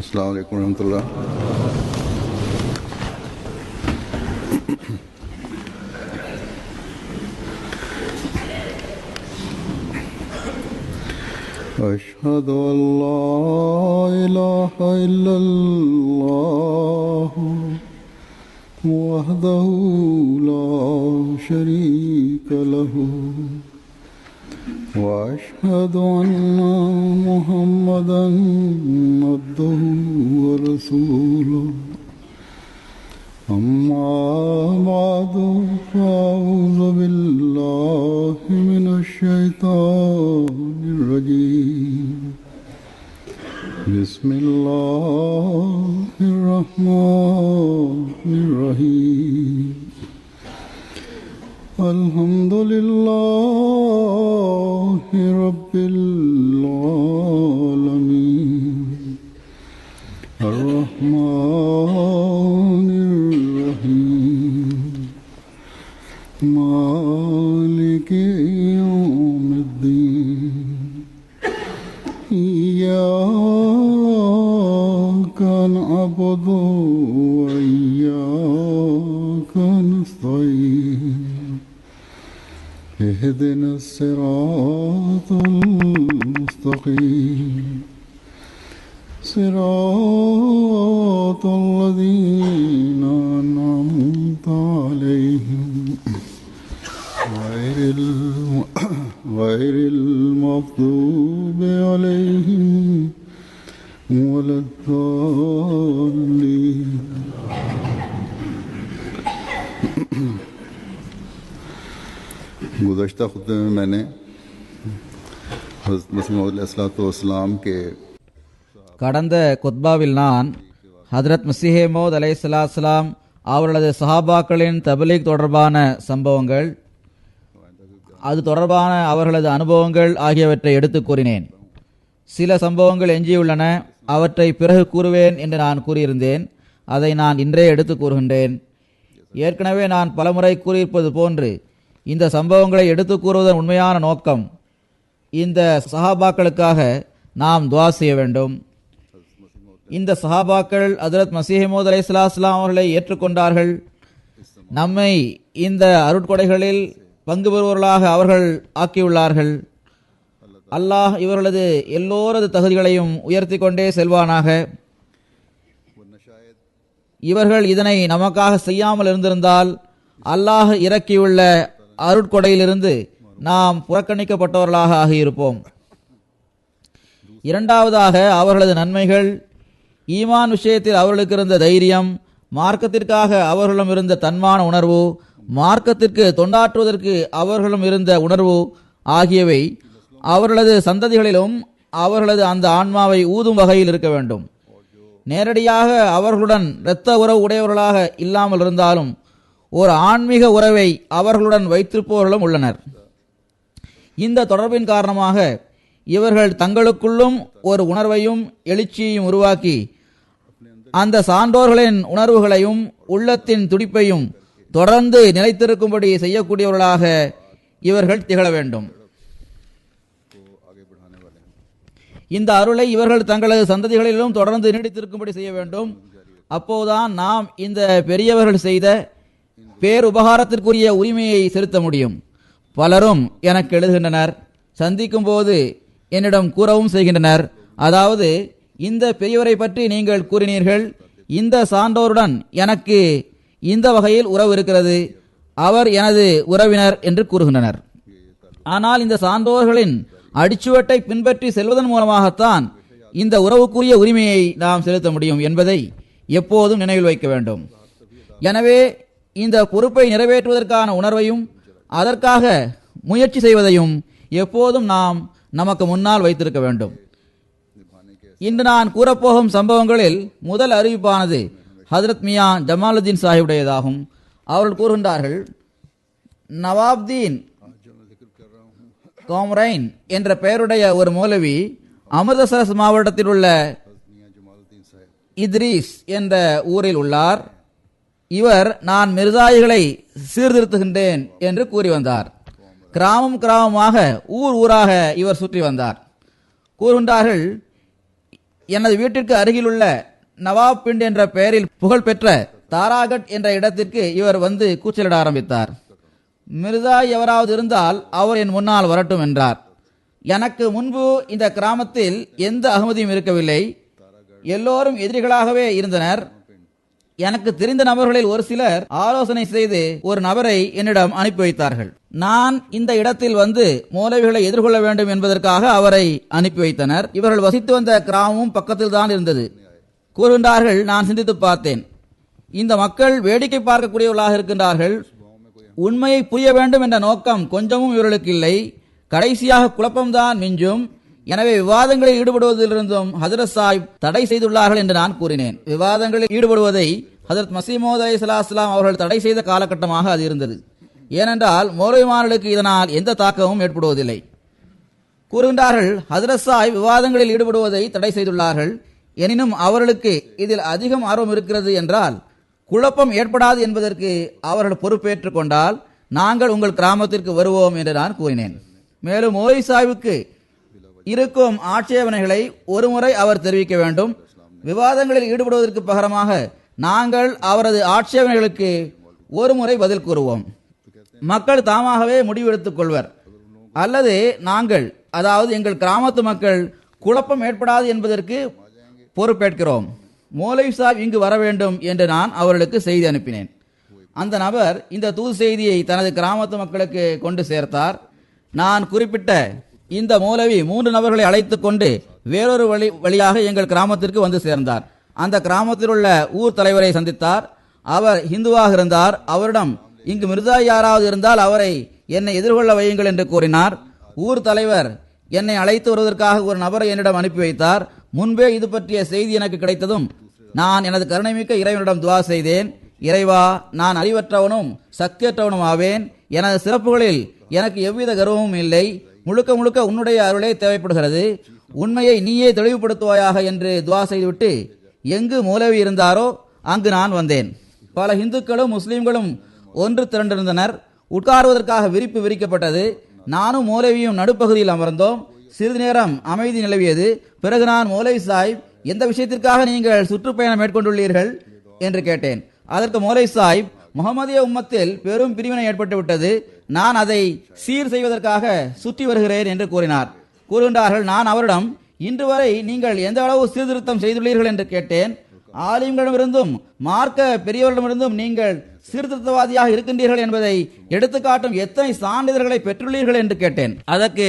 अस्सलामु अलैकुम रहमतुल्लाह। अशहदु अल्ला इलाहा इल्लल्लाह वहदहु ला शरीका लहु वअशहदु अन्ना मुहम्मदन अब्दुहु व रसूलुहु अम्मा बअदु फ़अऊज़ु बिल्लाहि मिनश शैतानिर रजीम बिस्मिल्लाहिर रहमानिर रहीम अल्हम्दुलिल्लाहि रब्बिल आलमीन अर्रहमानिर रहीम मालिकि यौमिद्दीन इय्याका नअबुदु व इय्याका नस्तईन اهدنا الصراط المستقيم صراط الذين أنعمت عليهم غير المغضوب عليهم ولا الضالين. गुज़श्ता खुतबे में मैंने हज़रत मसीह मौऊद अलैहिस्सलाम के கடந்த குத்பாவில் நான் ஹதரத் மஸீஹே மௌத் அலைஹிஸ்ஸலாம் அவர்களது சஹாபாக்களின் தப்லீக் தொடர்பான சம்பவங்கள், அது தொடர்பான அவர்களது அனுபவங்கள் ஆகியவற்றை எடுத்து கூறினேன். சில சம்பவங்கள் எஞ்சியுள்ளன, அவற்றை பிறகு கூறுவேன் என்று நான் கூறியிருந்தேன். அதை நான் இன்றே எடுத்து கூறுகின்றேன். ஏற்கனவே நான் பலமுறை கூறியிருப்பது போன்று இந்த சம்பவங்களை எடுத்து கூறுவதன் உண்மையான நோக்கம், இந்த சஹாபாக்களுக்காக நாம் துஆ செய்ய வேண்டும். இந்த சஹாபாக்கள் ஹஜ்ரத் மஸீஹ் மவ்ஊத் அலைஹிஸ்ஸலாம் அவர்களை ஏற்றுக்கொண்டார்கள். நம்மை இந்த அருட்கொடைகளில் பங்கு பெறுவர்களாக அவர்கள் ஆக்கியுள்ளார்கள். அல்லாஹ் இவர்களது எல்லோரது தகுதிகளையும் உயர்த்தி கொண்டே செல்வானாக. இவர்கள் இதனை நமக்காக செய்யாமல் இருந்திருந்தால் அல்லாஹ் இறக்கியுள்ள அருட்கொடையிலிருந்து நாம் புறக்கணிக்கப்பட்டவர்களாக ஆகியிருப்போம். இரண்டாவதாக, அவர்களது நன்மைகள், ஈமான் விஷயத்தில் அவர்களுக்கு இருந்த தைரியம், மார்க்கத்திற்காக அவர்களும் இருந்த தன்மான உணர்வு, மார்க்கத்திற்கு தொண்டாற்றுவதற்கு அவர்களும் இருந்த உணர்வு ஆகியவை அவர்களது சந்ததிகளிலும் அவர்களது அந்த ஆன்மாவை ஊதும் வகையில் இருக்க வேண்டும். நேரடியாக அவர்களுடன் இரத்த உறவு உடையவர்களாக இல்லாமல் இருந்தாலும் ஒரு ஆன்மீக உறவை அவர்களுடன் வைத்திருப்பவர்களும் உள்ளனர். இந்த தொடர்பின் காரணமாக இவர்கள் தங்களுக்குள்ளும் ஒரு உணர்வையும் எழுச்சியையும் உருவாக்கி அந்த சான்றோர்களின் உணர்வுகளையும் உள்ளத்தின் துடிப்பையும் தொடர்ந்து நிலைத்திருக்கும்படி செய்யக்கூடியவர்களாக இவர்கள் திகழ வேண்டும். இந்த அருளை இவர்கள் தங்களது சந்ததிகளிலும் தொடர்ந்து நீடித்திருக்கும்படி செய்ய வேண்டும். அப்போதுதான் நாம் இந்த பெரியவர்கள் செய்த பேருபகாரத்திற்குரிய உரிமையை செலுத்த முடியும். பலரும் எனக்கு எழுதுகின்றனர், சந்திக்கும் போது என்னிடம் கூறவும் செய்கின்றனர், அதாவது இந்த பெரியவரை பற்றி நீங்கள் கூறினீர்கள், இந்த சான்றோருடன் எனக்கு இந்த வகையில் உறவு இருக்கிறது, அவர் எனது உறவினர் என்று கூறுகின்றனர். ஆனால் இந்த சான்றோர்களின் அடிச்சுவட்டை பின்பற்றி செல்வதன் மூலமாகத்தான் இந்த உறவுக்குரிய உரிமையை நாம் செலுத்த முடியும் என்பதை எப்போதும் நினைவில் வைக்க வேண்டும். எனவே இந்த பொறுப்பை நிறைவேற்றுவதற்கான உணர்வையும் அதற்காக முயற்சி செய்வதையும் எப்போதும் நாம் நமக்கு முன்னால் வைத்திருக்க வேண்டும். இன்று நான் கூறப்போகும் சம்பவங்களில் முதல் அறிவிப்பானது ஹஜ்ரத் மியா ஜமாலுத்தீன் சாஹிபுடையதாகும். அவர்கள் கூறுகின்றார்கள், நவாப்தீன் கோம்ரைன் என்ற பெயருடைய ஒரு மௌலவி அமிர்தசரஸ் மாவட்டத்தில் உள்ள இத்ரீஸ் என்ற ஊரில் உள்ளார். இவர் நான் மிர்சாயிகளை சீர்திருத்துகின்றேன் என்று கூறி வந்தார். கிராமம் கிராமமாக ஊர் ஊராக இவர் சுற்றி வந்தார். கூறுகின்றார்கள், எனது வீட்டிற்கு அருகிலுள்ள நவாப் பிண்ட் என்ற பெயரில் புகழ்பெற்ற தாராகட் என்ற இடத்திற்கு இவர் வந்து கூச்சலிட ஆரம்பித்தார். மிர்சா எவராவது இருந்தால் அவர் என் முன்னால் வரட்டும் என்றார். எனக்கு முன்பு இந்த கிராமத்தில் எந்த அகமதியும் இருக்கவில்லை. எல்லோரும் எதிரிகளாகவே இருந்தனர். எனக்கு தெரிந்த நபர்களில் ஒரு சிலர் ஆலோசனை செய்து ஒரு நபரை என்னிடம் அனுப்பி வைத்தார்கள். நான் இந்த இடத்தில் வந்து மௌலவிகளை எதிர்கொள்ள வேண்டும் என்பதற்காக அவரை அனுப்பி வைத்தனர். இவர்கள் வசித்து வந்த கிராமமும் பக்கத்தில் தான் இருந்தது. கூறுகின்றார்கள், நான் சிந்தித்து பார்த்தேன். இந்த மக்கள் வேடிக்கை பார்க்கக்கூடியவர்களாக இருக்கின்றார்கள். உண்மையை புரிய வேண்டும் என்ற நோக்கம் கொஞ்சமும் இவர்களுக்கு இல்லை. கடைசியாக குழப்பம்தான் மிஞ்சும். எனவே விவாதங்களில் ஈடுபடுவதிலிருந்தும் ஹஜரத் சாஹிப் தடை செய்துள்ளார்கள் என்று நான் கூறினேன். விவாதங்களில் ஈடுபடுவதை ஹஜரத் மஸீஹ் மவ்ஊத் அலைஹிஸ்ஸலாம் அவர்கள் தடை செய்த காலகட்டமாக அது இருந்தது. ஏனென்றால் மௌலவிமார்களுக்கு இதனால் எந்த தாக்கமும் ஏற்படுவதில்லை. கூறுகின்றார்கள், ஹஜரத் சாஹிப் விவாதங்களில் ஈடுபடுவதை தடை செய்துள்ளார்கள். எனினும் அவர்களுக்கு இதில் அதிகம் ஆர்வம் இருக்கிறது என்றால் குழப்பம் ஏற்படாது என்பதற்கு அவர்கள் பொறுப்பேற்றுக் கொண்டால் நாங்கள் உங்கள் கிராமத்திற்கு வருவோம் என்று நான் கூறினேன். மேலும் மௌலவி சாஹிபுக்கு இருக்கும் ஆட்சேபனைகளை ஒருமுறை அவர் தெரிவிக்க வேண்டும். விவாதங்களில் ஈடுபடுவதற்கு பகரமாக நாங்கள் அவரது ஆட்சேபனைகளுக்கு ஒருமுறை பதில் கூறுவோம். மக்கள் தாமாகவே முடிவெடுத்துக் கொள்வர். அல்லது நாங்கள், அதாவது எங்கள் கிராமத்து மக்கள் குழப்பம் ஏற்படாது என்பதற்கு பொறுப்பேற்கிறோம். மௌலவி சாஹிப் இங்கு வர வேண்டும் என்று நான் அவர்களுக்கு செய்தி அனுப்பினேன். அந்த நபர் இந்த தூது செய்தியை தனது கிராமத்து மக்களுக்கு கொண்டு சேர்த்தார். நான் குறிப்பிட்ட இந்த மௌலவி 3 நபர்களை அழைத்துக் கொண்டு வேறொரு வழியாக எங்கள் கிராமத்திற்கு வந்து சேர்ந்தார். அந்த கிராமத்தில் உள்ள ஊர் தலைவரை சந்தித்தார். அவர் ஹிந்துவாக இருந்தார். அவரிடம் இங்கு மிர்சா யாராவது இருந்தால் அவரை என்னை எதிர்கொள்ள வையுங்கள் என்று கூறினார். ஊர் தலைவர் என்னை அழைத்து வருவதற்காக ஒரு நபரை என்னிடம் அனுப்பி வைத்தார். முன்பே இது பற்றிய செய்தி எனக்கு கிடைத்ததும் நான் எனது கருணைமிக்க இறைவனிடம் துவா செய்தேன். இறைவா, நான் அறிவற்றவனும் சக்தியற்றவனும் ஆவேன். எனது சிறப்புகளில் எனக்கு எவ்வித கர்வமும் இல்லை. முழுக்க முழுக்க உன்னுடைய அருளே தேவைப்படுகிறது. உண்மையை நீயே தெளிவுபடுத்துவாயாக என்று துவா செய்துவிட்டு எங்கு மௌலவி இருந்தாரோ அங்கு நான் வந்தேன். பல இந்துக்களும் முஸ்லிம்களும் ஒன்று திரண்டிருந்தனர். உட்காருவதற்காக விரிப்பு விரிக்கப்பட்டது. நானும் மௌலவியும் நடுப்பகுதியில் அமர்ந்தோம். சிறிது நேரம் அமைதி நிலவியது. பிறகு நான் மௌலவி சாஹிப், எந்த விஷயத்திற்காக நீங்கள் சுற்றுப்பயணம் மேற்கொண்டுள்ளீர்கள் என்று கேட்டேன். அதற்கு மௌலவி சாஹிப், முகமதிய உம்மத்தில் பெரும் பிரிவினை ஏற்பட்டுவிட்டது, நான் அதை சீர் செய்வதற்காக சுற்றி வருகிறேன் என்று கூறினார். கூறுகின்றார்கள், நான் அவரிடம், இன்று வரை நீங்கள் எந்த அளவு சீர்திருத்தம் செய்துள்ளீர்கள் என்று கேட்டேன். ஆலிம்களிடமிருந்தும் மார்க்க பெரியவர்களிடமிருந்தும் நீங்கள் சீர்திருத்தவாதியாக இருக்கின்றீர்கள் என்பதை எடுத்துக்காட்டும் எத்தனை சான்றிதழ்களை பெற்றுள்ளீர்கள் என்று கேட்டேன். அதற்கு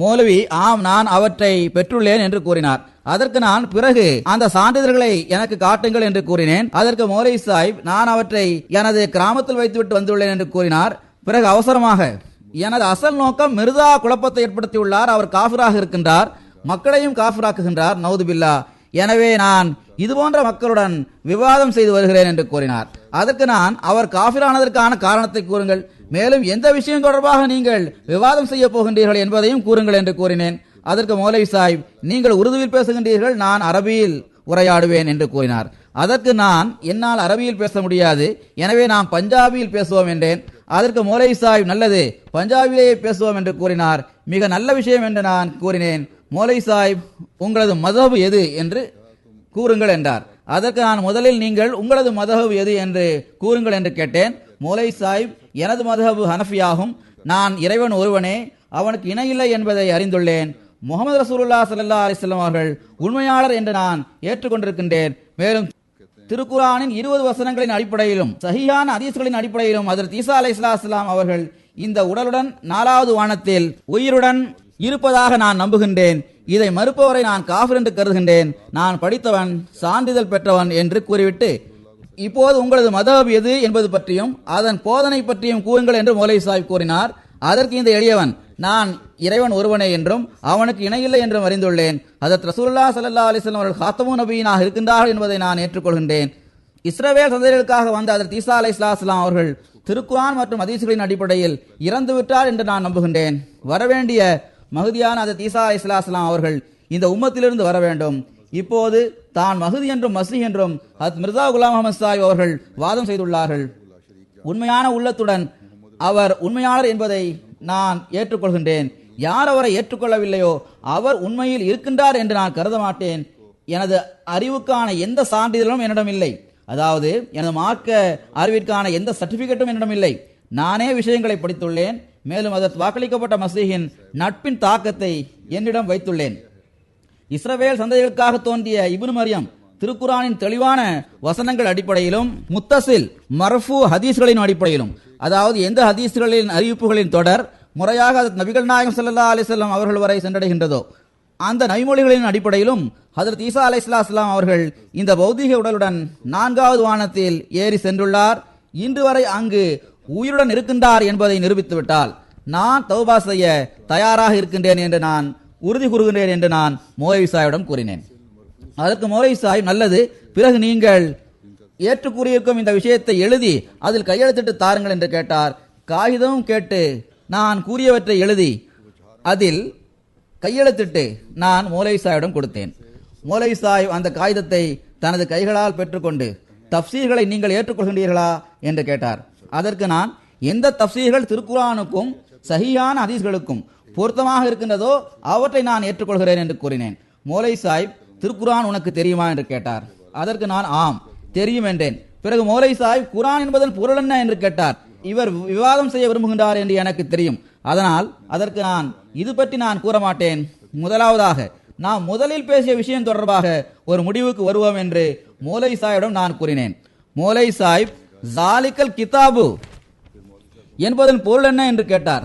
மௌலவி, ஆம், நான் அவற்றை பெற்றுள்ளேன் என்று கூறினார். அதற்கு நான், பிறகு அந்த சான்றிதழ்களை எனக்கு காட்டுங்கள் என்று கூறினேன். அதற்கு மௌலவி சாஹிப், நான் அவற்றை எனது கிராமத்தில் வைத்துவிட்டு வந்துள்ளேன் என்று கூறினார். பிறகு அவசரமாக, எனது அசல் நோக்கம் மிர்சா குழப்பத்தை ஏற்படுத்தியுள்ளார், அவர் காஃபிராக இருக்கின்றார், மக்களையும் காஃபிராக்குகின்றார், நவுதுபில்லா. எனவே நான் இதுபோன்ற மக்களுடன் விவாதம் செய்து வருகிறேன் என்று கூறினார். அதற்கு நான், அவர் காஃபிரானதற்கான காரணத்தை கூறுங்கள், மேலும் எந்த விஷயம் தொடர்பாக நீங்கள் விவாதம் செய்ய போகின்றீர்கள் என்பதையும் கூறுங்கள் என்று கூறினேன். அதற்கு மௌலவி சாஹிப், நீங்கள் உருதுவில் பேசுகின்றீர்கள், நான் அரபியில் உரையாடுவேன் என்று கூறினார். அதற்கு நான், என்னால் அரபியில் பேச முடியாது, எனவே நாம் பஞ்சாபியில் பேசுவோம் என்றேன். அதற்கு மௌலவி சாஹிப், நல்லது, பஞ்சாபிலேயே பேசுவோம் என்று கூறினார். மிக நல்ல விஷயம் என்று நான் கூறினேன். மௌலவி சாஹிப், உங்களது மதஹப் எது என்று கூறுங்கள் என்றார். அதற்கு நான், முதலில் நீங்கள் உங்களது மதஹப் எது என்று கூறுங்கள் என்று கேட்டேன். மௌலவி சாஹிப், எனது மதஹப் ஹனஃபியாகும். நான் இறைவன் ஒருவனே, அவனுக்கு இணையில்லை என்பதை அறிந்துள்ளேன். முகமது ரசூலுல்லாஹ் ஸல்லல்லாஹு அலைஹி வஸல்லம் அவர்கள் உண்மையாளர் என்று நான் ஏற்றுக்கொண்டிருக்கின்றேன். மேலும் திருக்குர்ஆனின் 20 வசனங்களின் அடிப்படையிலும் சஹீஹான ஹதீஸ்களின் அடிப்படையிலும் ஹஜ்ரத் ஈசா அலைஹிஸ்ஸலாம் அவர்கள் இந்த உடலுடன் 4வது வானத்தில் உயிருடன் இருப்பதாக நான் நம்புகின்றேன். இதை மறுப்பவரை நான் காஃபிர் என்று கருதுகின்றேன். நான் படித்தவன், சான்றிதழ் பெற்றவன் என்று கூறிவிட்டு, இப்போது உங்களது மதஹப் எது என்பது பற்றியும் அதன் போதனை பற்றியும் கூறுங்கள் என்று மௌலவி சாஹிப் கூறினார். அதற்கு இந்த எளியவன், நான் இறைவன் ஒருவனே என்றும் அவனுக்கு இணையில்லை என்றும் அறிந்துள்ளேன். ஹஜ்ரத் ரசூலுல்லாஹ் ஸல்லல்லாஹு அலைஹி வஸல்லம் அவர்கள் காத்தமுன் நபியினாக இருக்கின்றார்கள் என்பதை நான் ஏற்றுக்கொள்கின்றேன். இஸ்ரவேல் சந்ததிகளுக்காக வந்த ஹஜ்ரத் ஈசா அலைஹிஸ்ஸலாம் அவர்கள் திருக்குர்ஆன் மற்றும் ஹதீஸ்களின் அடிப்படையில் இறந்து விட்டார் என்று நான் நம்புகின்றேன். வரவேண்டிய மஹதியான ஹஜ்ரத் ஈசா அலைஹிஸ்ஸலாம் அவர்கள் இந்த உம்மத்திலிருந்து வர வேண்டும். இப்போது தான் மஹதி என்றும் மஸீஹ் என்றும் ஹஜ்ரத் மிர்சா குலாம் அஹ்மத் சாஹிப் அவர்கள் வாதம் செய்துள்ளார்கள். உண்மையான உள்ளத்துடன் அவர் உண்மையாளர் என்பதை நான் ஏற்றுக்கொள்கின்றேன். யார் அவரை ஏற்றுக்கொள்ளவில்லையோ அவர் உண்மையில் இருக்கின்றார் என்று நான் கருத மாட்டேன். எனது அறிவுக்கான எந்த சான்றிதழும் என்னிடம் இல்லை. அதாவது எனது மார்க்க அறிவிற்கான எந்த சர்டிபிகேட்டும் என்னிடம் இல்லை. நானே விஷயங்களை படித்துள்ளேன். மேலும் அதற்கு வாக்களிக்கப்பட்ட மசீஹின் நட்பின் தாக்கத்தை என்னிடம் வைத்துள்ளேன். இஸ்ரவேல் சந்ததிகளுக்காக தோன்றிய இப்னு மரியம் திருக்குரானின் தெளிவான வசனங்கள் அடிப்படையிலும் முத்தசில் மர்ஃபு ஹதீஸ்களின் அடிப்படையிலும், அதாவது எந்த ஹதீஸ்களின் அறிவிப்புகளின் தொடர் முறையாக நபிகள் நாயகம் ஸல்லல்லாஹு அலைஹி வஸல்லம் அவர்கள் வரை சென்றடைகின்றதோ அந்த நபிமொழிகளின் அடிப்படையிலும் ஹஜ்ரத் ஈசா அலைஹிஸ்ஸலாம் அவர்கள் இந்த பௌதீக உடலுடன் 4வது வானத்தில் ஏறி சென்றுள்ளார், இன்று வரை அங்கு உயிருடன் இருக்கின்றார் என்பதை நிரூபித்துவிட்டால் நான் தௌபா செய்ய தயாராக இருக்கின்றேன் என்று நான் உறுதி கூறுகின்றேன் என்று நான் மௌலவி சாஹிபிடம் கூறினேன். அதற்கு மௌலவி சாஹிப், நல்லது, பிறகு நீங்கள் ஏற்று கூறியிருக்கும் இந்த விஷயத்தை எழுதி அதில் கையெழுத்திட்டு தாருங்கள் என்று கேட்டார். காகிதமும் கேட்டு நான் கூறியவற்றை எழுதி அதில் கையெழுத்திட்டு நான் மௌலவி சாஹிபிடம் கொடுத்தேன். மௌலவி சாஹிப் அந்த காகிதத்தை தனது கைகளால் பெற்றுக்கொண்டு, தப்சீர்களை நீங்கள் ஏற்றுக்கொள்கின்றீர்களா என்று கேட்டார். அதற்கு நான், எந்த தப்சீர்கள் திருக்குரானுக்கும் சஹீஹான ஹதீஸ்களுக்கும் பொருத்தமாக இருக்கின்றதோ அவற்றை நான் ஏற்றுக்கொள்கிறேன் என்று கூறினேன். மௌலவி சாஹிப், திருக்குரான் உனக்கு தெரியுமா என்று கேட்டார். அதற்கு நான் ஆம் தெரியும் என்றேன். பிறகு மௌலவி சாஹிப், குரான் என்பதன் பொருள் என்ன என்று கேட்டார். இவர் விவாதம் செய்ய விரும்புகின்றார் என்று எனக்கு தெரியும். அதனால் அதற்கு நான் இது பற்றி நான் கூற மாட்டேன். முதலாவதாக நாம் முதலில் பேசிய விஷயம் தொடர்பாக ஒரு முடிவுக்கு வருவோம் என்று மௌலவி சாஹிபிடம் நான் கூறினேன். மௌலவி சாஹிப், ஜாலிக்கல் கிதாபு என்பதன் பொருள் என்ன என்று கேட்டார்.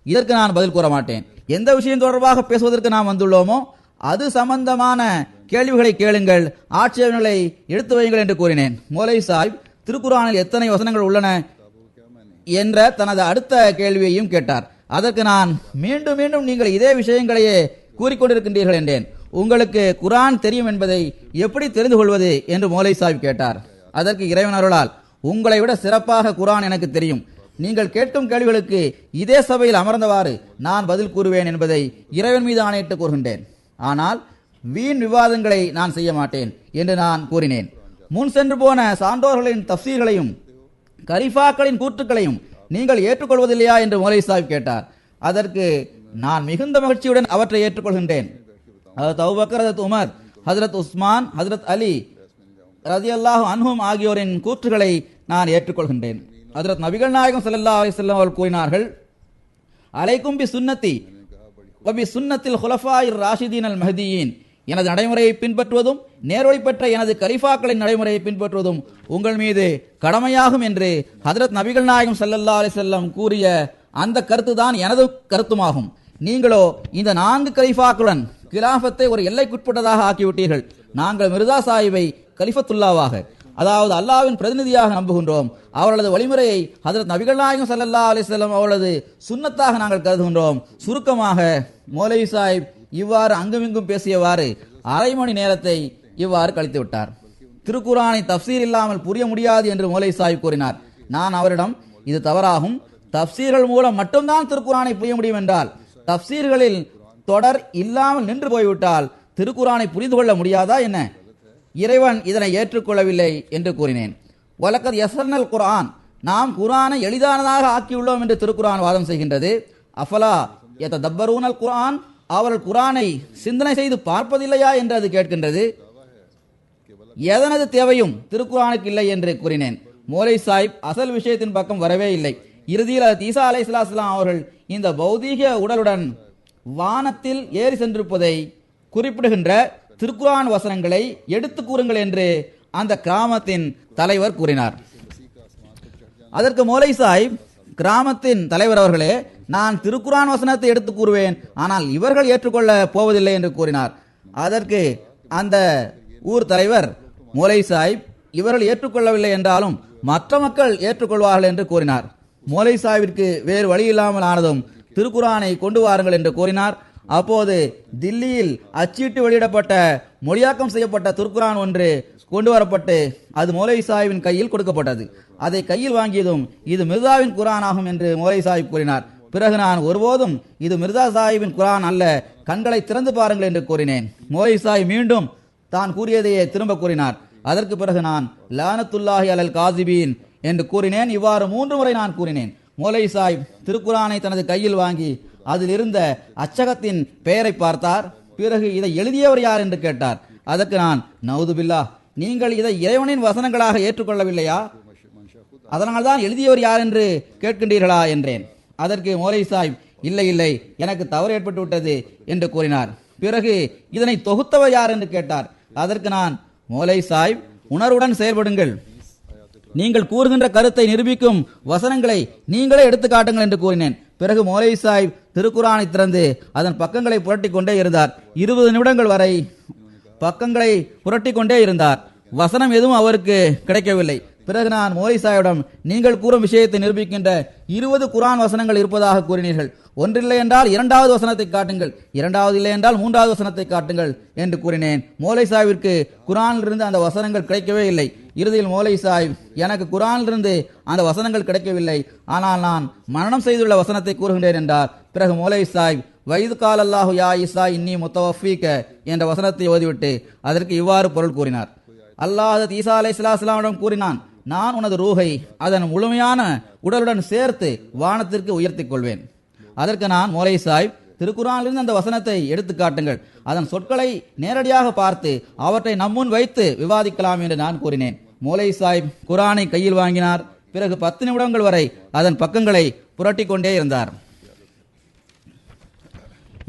இதற்கு நான் பதில் கூற மாட்டேன். எந்த விஷயம் தொடர்பாக பேசுவதற்கு நாம் வந்துள்ளோமோ அது சம்பந்தமான கேள்விகளை கேளுங்கள், ஆட்சேபனைகளை எடுத்து வையுங்கள் என்று கூறினேன். மௌலவி சாஹிப் திருக்குரானில் எத்தனை வசனங்கள் உள்ளன என்ற தனது அடுத்த கேள்வியையும் கேட்டார். அதற்கு நான் மீண்டும் மீண்டும் நீங்கள் இதே விஷயங்களையே கூறிக்கொண்டிருக்கின்றீர்கள் என்றேன். உங்களுக்கு குரான் தெரியும் என்பதை எப்படி தெரிந்து கொள்வது என்று மௌலவி சாஹிப் கேட்டார். அதற்கு இறைவன் அருளால், உங்களை விட சிறப்பாக குரான் எனக்கு தெரியும். நீங்கள் கேட்கும் கேள்விகளுக்கு இதே சபையில் அமர்ந்தவாறு நான் பதில் கூறுவேன் என்பதை இறைவன் மீது ஆணையிட்டு கூறுகின்றேன். ஆனால் வீண் விவாதங்களை நான் செய்ய மாட்டேன் என்று நான் கூறினேன். முன் சென்று போன சான்றோர்களின் தஃப்சீர்களையும் கலிஃபாக்களின் கூற்றுக்களையும் நீங்கள் ஏற்றுக்கொள்வதில்லையா என்று மௌலவி சாஹிப் கேட்டார். அதற்கு நான் மிகுந்த மகிழ்ச்சியுடன் அவற்றை ஏற்றுக்கொள்கின்றேன். ஹஜ்ரத் அபூபக்கர், ஹஜ்ரத் உமர், ஹஜ்ரத் உஸ்மான், ஹஜ்ரத் அலி ரலியல்லாஹு அன்ஹும் ஆகியோரின் கூற்றுகளை நான் ஏற்றுக்கொள்கின்றேன். ஹஜ்ரத் நபிகள் நாயகம் ஸல்லல்லாஹு அலைஹி வஸல்லம் அவர்கள் கூறினார்கள், அலைக்கும் பி சுன்னத்தி வ பி சுன்னத்தில் ஹுலஃபாயிர் ராஷிதீன் அல் மஹ்தியீன், எனது நடைமுறையை பின்பற்றுவதும் நேர்வழி பெற்ற எனது கலிஃபாக்களின் நடைமுறையை பின்பற்றுவதும் உங்கள் மீது கடமையாகும் என்று ஹஜ்ரத் நபிகள் நாயகம் ஸல்லல்லாஹு அலைஹி வஸல்லம் கூறிய அந்த கருத்து தான் எனது கருத்துமாகும். நீங்களோ இந்த 4 கலிஃபாக்களுடன் கிலாஃபத்தை ஒரு எல்லைக்குட்பட்டதாக ஆக்கிவிட்டீர்கள். நாங்கள் மிர்சா சாஹிபை கலிஃபத்துல்லாவாக, அதாவது அல்லாஹ்வின் பிரதிநிதியாக நம்புகின்றோம். அவர்களது வழிமுறையை ஹஜ்ரத் நபிகள் நாயகம் ஸல்லல்லாஹு அலைஹி வஸல்லம் அவர்களது சுன்னத்தாக நாங்கள் கருதுகின்றோம். சுருக்கமாக மௌலவி சாஹிப் இவ்வாறு அங்குமிங்கும் பேசியவாறு அரை மணி நேரத்தை இவ்வாறு கழித்து விட்டார். திருக்குரானை தப்சீர் இல்லாமல் புரிய முடியாது என்று மௌலவி சாஹிப் கூறினார். நான் அவரிடம், இது தவறாகும். தப்சீர்கள் மூலம் மட்டும்தான் திருக்குரானை புரிய முடியும் என்றால், தப்சீர்களில் தொடர் இல்லாமல் நின்று போய்விட்டால் திருக்குரானை புரிந்து கொள்ள முடியாதா என்ன? இறைவன் இதனை ஏற்றுக்கொள்ளவில்லை என்று கூறினேன். வலக்கத் யஸர்னல் குர்ஆன், நாம் குர்ஆனை எளிதானதாக ஆக்கியுள்ளோம் என்று திருக்குரான் வாதம் செய்கின்றது. அஃபலா யததப்பரூனல் குர்ஆன், அவர்கள் குர்ஆனை சிந்தனை செய்து பார்ப்பதில்லையா என்று அது கேட்கின்றது. எதனது தேவையும் திருக்குரானுக்கு இல்லை என்று கூறினேன். மௌலவி சாஹிப் அசல் விஷயத்தின் பக்கம் வரவே இல்லை. இறுதியில் ஈசா அலைஹிஸ்ஸலாம் அவர்கள் இந்த பௌதீக உடலுடன் வானத்தில் ஏறி சென்றிருப்பதை குறிப்பிடுகின்ற திருக்குரான் வசனங்களை எடுத்து கூறுங்கள் என்று அந்த கிராமத்தின் தலைவர் கூறினார். அதற்கு மௌலவி சாஹிப், கிராமத்தின் தலைவர் அவர்களே, நான் திருக்குரான் வசனத்தை எடுத்து கூறுவேன், ஆனால் இவர்கள் ஏற்றுக்கொள்ள போவதில்லை என்று கூறினார். அதற்கு அந்த ஊர் தலைவர், மௌலவி சாஹிப், இவர்கள் ஏற்றுக்கொள்ளவில்லை என்றாலும் மற்ற மக்கள் ஏற்றுக்கொள்வார்கள் என்று கூறினார். மௌலவி சாஹிபிற்கு வேறு வழி இல்லாமல் ஆனதும் திருக்குரானை கொண்டு வாருங்கள் என்று கூறினார். அப்போது தில்லியில் அச்சிட்டு வெளியிடப்பட்ட மொழியாக்கம் செய்யப்பட்ட திருக்குரான் ஒன்று கொண்டு வரப்பட்டு அது மௌலவி சாஹிபின் கையில் கொடுக்கப்பட்டது. அதை கையில் வாங்கியதும் இது மிர்சாவின் குரான் ஆகும் என்று மௌலவி சாஹிப் கூறினார். பிறகு நான் ஒருபோதும் இது மிர்சா சாஹிபின் குரான் அல்ல, கண்களை திறந்து பாருங்கள் என்று கூறினேன். மௌலவி சாஹிப் மீண்டும் தான் கூறியதையே திரும்ப கூறினார். அதற்கு பிறகு நான் லானத்துல்லாஹி அலல் காசிபீன் என்று கூறினேன். இவ்வாறு 3 முறை நான் கூறினேன். மௌலவி சாஹிப் திருக்குரானை தனது கையில் வாங்கி அதில் இருந்த அச்சகத்தின் பெயரை பார்த்தார். பிறகு இதை எழுதியவர் யார் என்று கேட்டார். அதற்கு நான், நவுதுபில்லா, நீங்கள் இதை இறைவனின் வசனங்களாக ஏற்றுக்கொள்ளவில்லையா? அதனால்தான் எழுதியவர் யார் என்று கேட்கின்றீர்களா என்றேன். அதற்கு மௌலை சாஹிப், இல்லை இல்லை, எனக்கு தவறு ஏற்பட்டு விட்டது என்று கூறினார். பிறகு இதனை தொகுத்தவர் யார் என்று கேட்டார். அதற்கு நான், மௌலை சாஹிப், உணர்வுடன் செயல்படுங்கள், நீங்கள் கூறுகின்ற கருத்தை நிரூபிக்கும் வசனங்களை நீங்களே எடுத்து காட்டுங்கள் என்று கூறினேன். பிறகு மௌலை சாஹிப் திருக்குரானை திறந்து அதன் பக்கங்களை புரட்டி கொண்டே இருந்தார். 20 நிமிடங்கள் வரை பக்கங்களை புரட்டி கொண்டே இருந்தார். வசனம் எதுவும் அவருக்கு கிடைக்கவில்லை. பிறகு நான் மௌலை சாஹிபிடம், நீங்கள் கூறும் விஷயத்தை நிரூபிக்கின்ற 20 குரான் வசனங்கள் இருப்பதாக கூறினீர்கள். ஒன்றில்லை என்றால் 2வது வசனத்தை காட்டுங்கள், 2வது இல்லை என்றால் 3வது வசனத்தை காட்டுங்கள் என்று கூறினேன். மௌலை சாஹிபிற்கு குரானிலிருந்து அந்த வசனங்கள் கிடைக்கவே இல்லை. இறுதியில் மௌலை சாஹிப், எனக்கு குரானிலிருந்து அந்த வசனங்கள் கிடைக்கவில்லை, ஆனால் நான் மரணம் செய்துள்ள வசனத்தை கூறுகின்றேன் என்றார். பிறகு மௌலை சாஹிப், வைது கால் அல்லாஹு யா ஈசா இன்னி முத்தவஃபீக என்ற வசனத்தை ஓதிவிட்டு அதற்கு இவ்வாறு பொருள் கூறினார். அல்லாஹ் ஈசா அலைஹிஸ்ஸலாமிடம் கூறினான், நான் உனது ரூஹை அதன் முழுமையான உடலுடன் சேர்த்து வானத்திற்கு உயர்த்திக் கொள்வேன். அதற்கு நான், மௌலை சாஹிப், திருக்குரானிலிருந்து அந்த வசனத்தை எடுத்து காட்டுங்கள், அதன் சொற்களை நேரடியாக பார்த்து அவற்றை நம்முன் வைத்து விவாதிக்கலாம் என்று நான் கூறினேன். மௌலை சாஹிப் குரானை கையில் வாங்கினார். பிறகு 10 நிமிடங்கள் வரை அதன் பக்கங்களை புரட்டி கொண்டே இருந்தார்.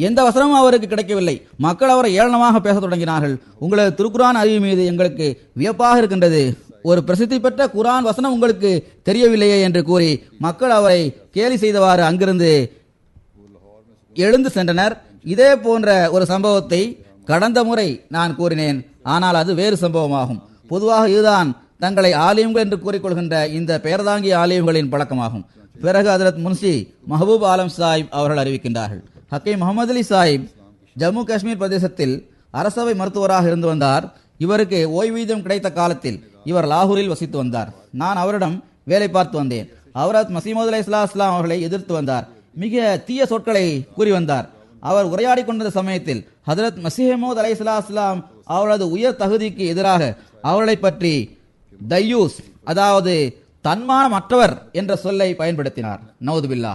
எந்த வசனமும் அவருக்கு கிடைக்கவில்லை. மக்கள் அவரை ஏளனமாக பேசத் தொடங்கினார்கள். உங்களது திருக்குரான் அறிவு மீது எங்களுக்கு வியப்பாக இருக்கின்றது, ஒரு பிரசித்தி பெற்ற குரான் வசனம் உங்களுக்கு தெரியவில்லையே என்று கூறி மக்கள் அவரை கேலி செய்தவாறு அங்கிருந்து எழுந்து சென்றனர். இதே போன்ற ஒரு சம்பவத்தை கடந்த முறை நான் கூறினேன், ஆனால் அது வேறு சம்பவமாகும். பொதுவாக இதுதான் தங்களை ஆலிம்கள் என்று கூறிக்கொள்கின்ற இந்த பெயர்தாங்கிய ஆலிம்களின் பழக்கமாகும். பிறகு ஹஜ்ரத் முன்ஷி மஹபூப் ஆலம் சாஹிப் அவர்கள் அறிவிக்கின்றார்கள், ஹக்கீம் முகமது அலி சாஹிப் ஜம்மு காஷ்மீர் பிரதேசத்தில் அரசவை மருத்துவராக இருந்து வந்தார். இவருக்கு ஓய்வூதியம் கிடைத்த காலத்தில் இவர் லாகூரில் வசித்து வந்தார். நான் அவரிடம் வேலை பார்த்து வந்தேன். ஹஜ்ரத் மசீமது அலைஹிஸ்ஸலாம் அவர்களை எதிர்த்து வந்தார். மிக தீய சொற்களை கூறி வந்தார். அவர் உரையாடி கொண்டிருந்த சமயத்தில் ஹஜ்ரத் மசீமது அலைஹிஸ்ஸலாம் அவரது உயர் தகுதிக்கு எதிராக அவர்களை பற்றி தையூஸ், அதாவது தன்மானமற்றவர் என்ற சொல்லை பயன்படுத்தினார். நவுதுபில்லா,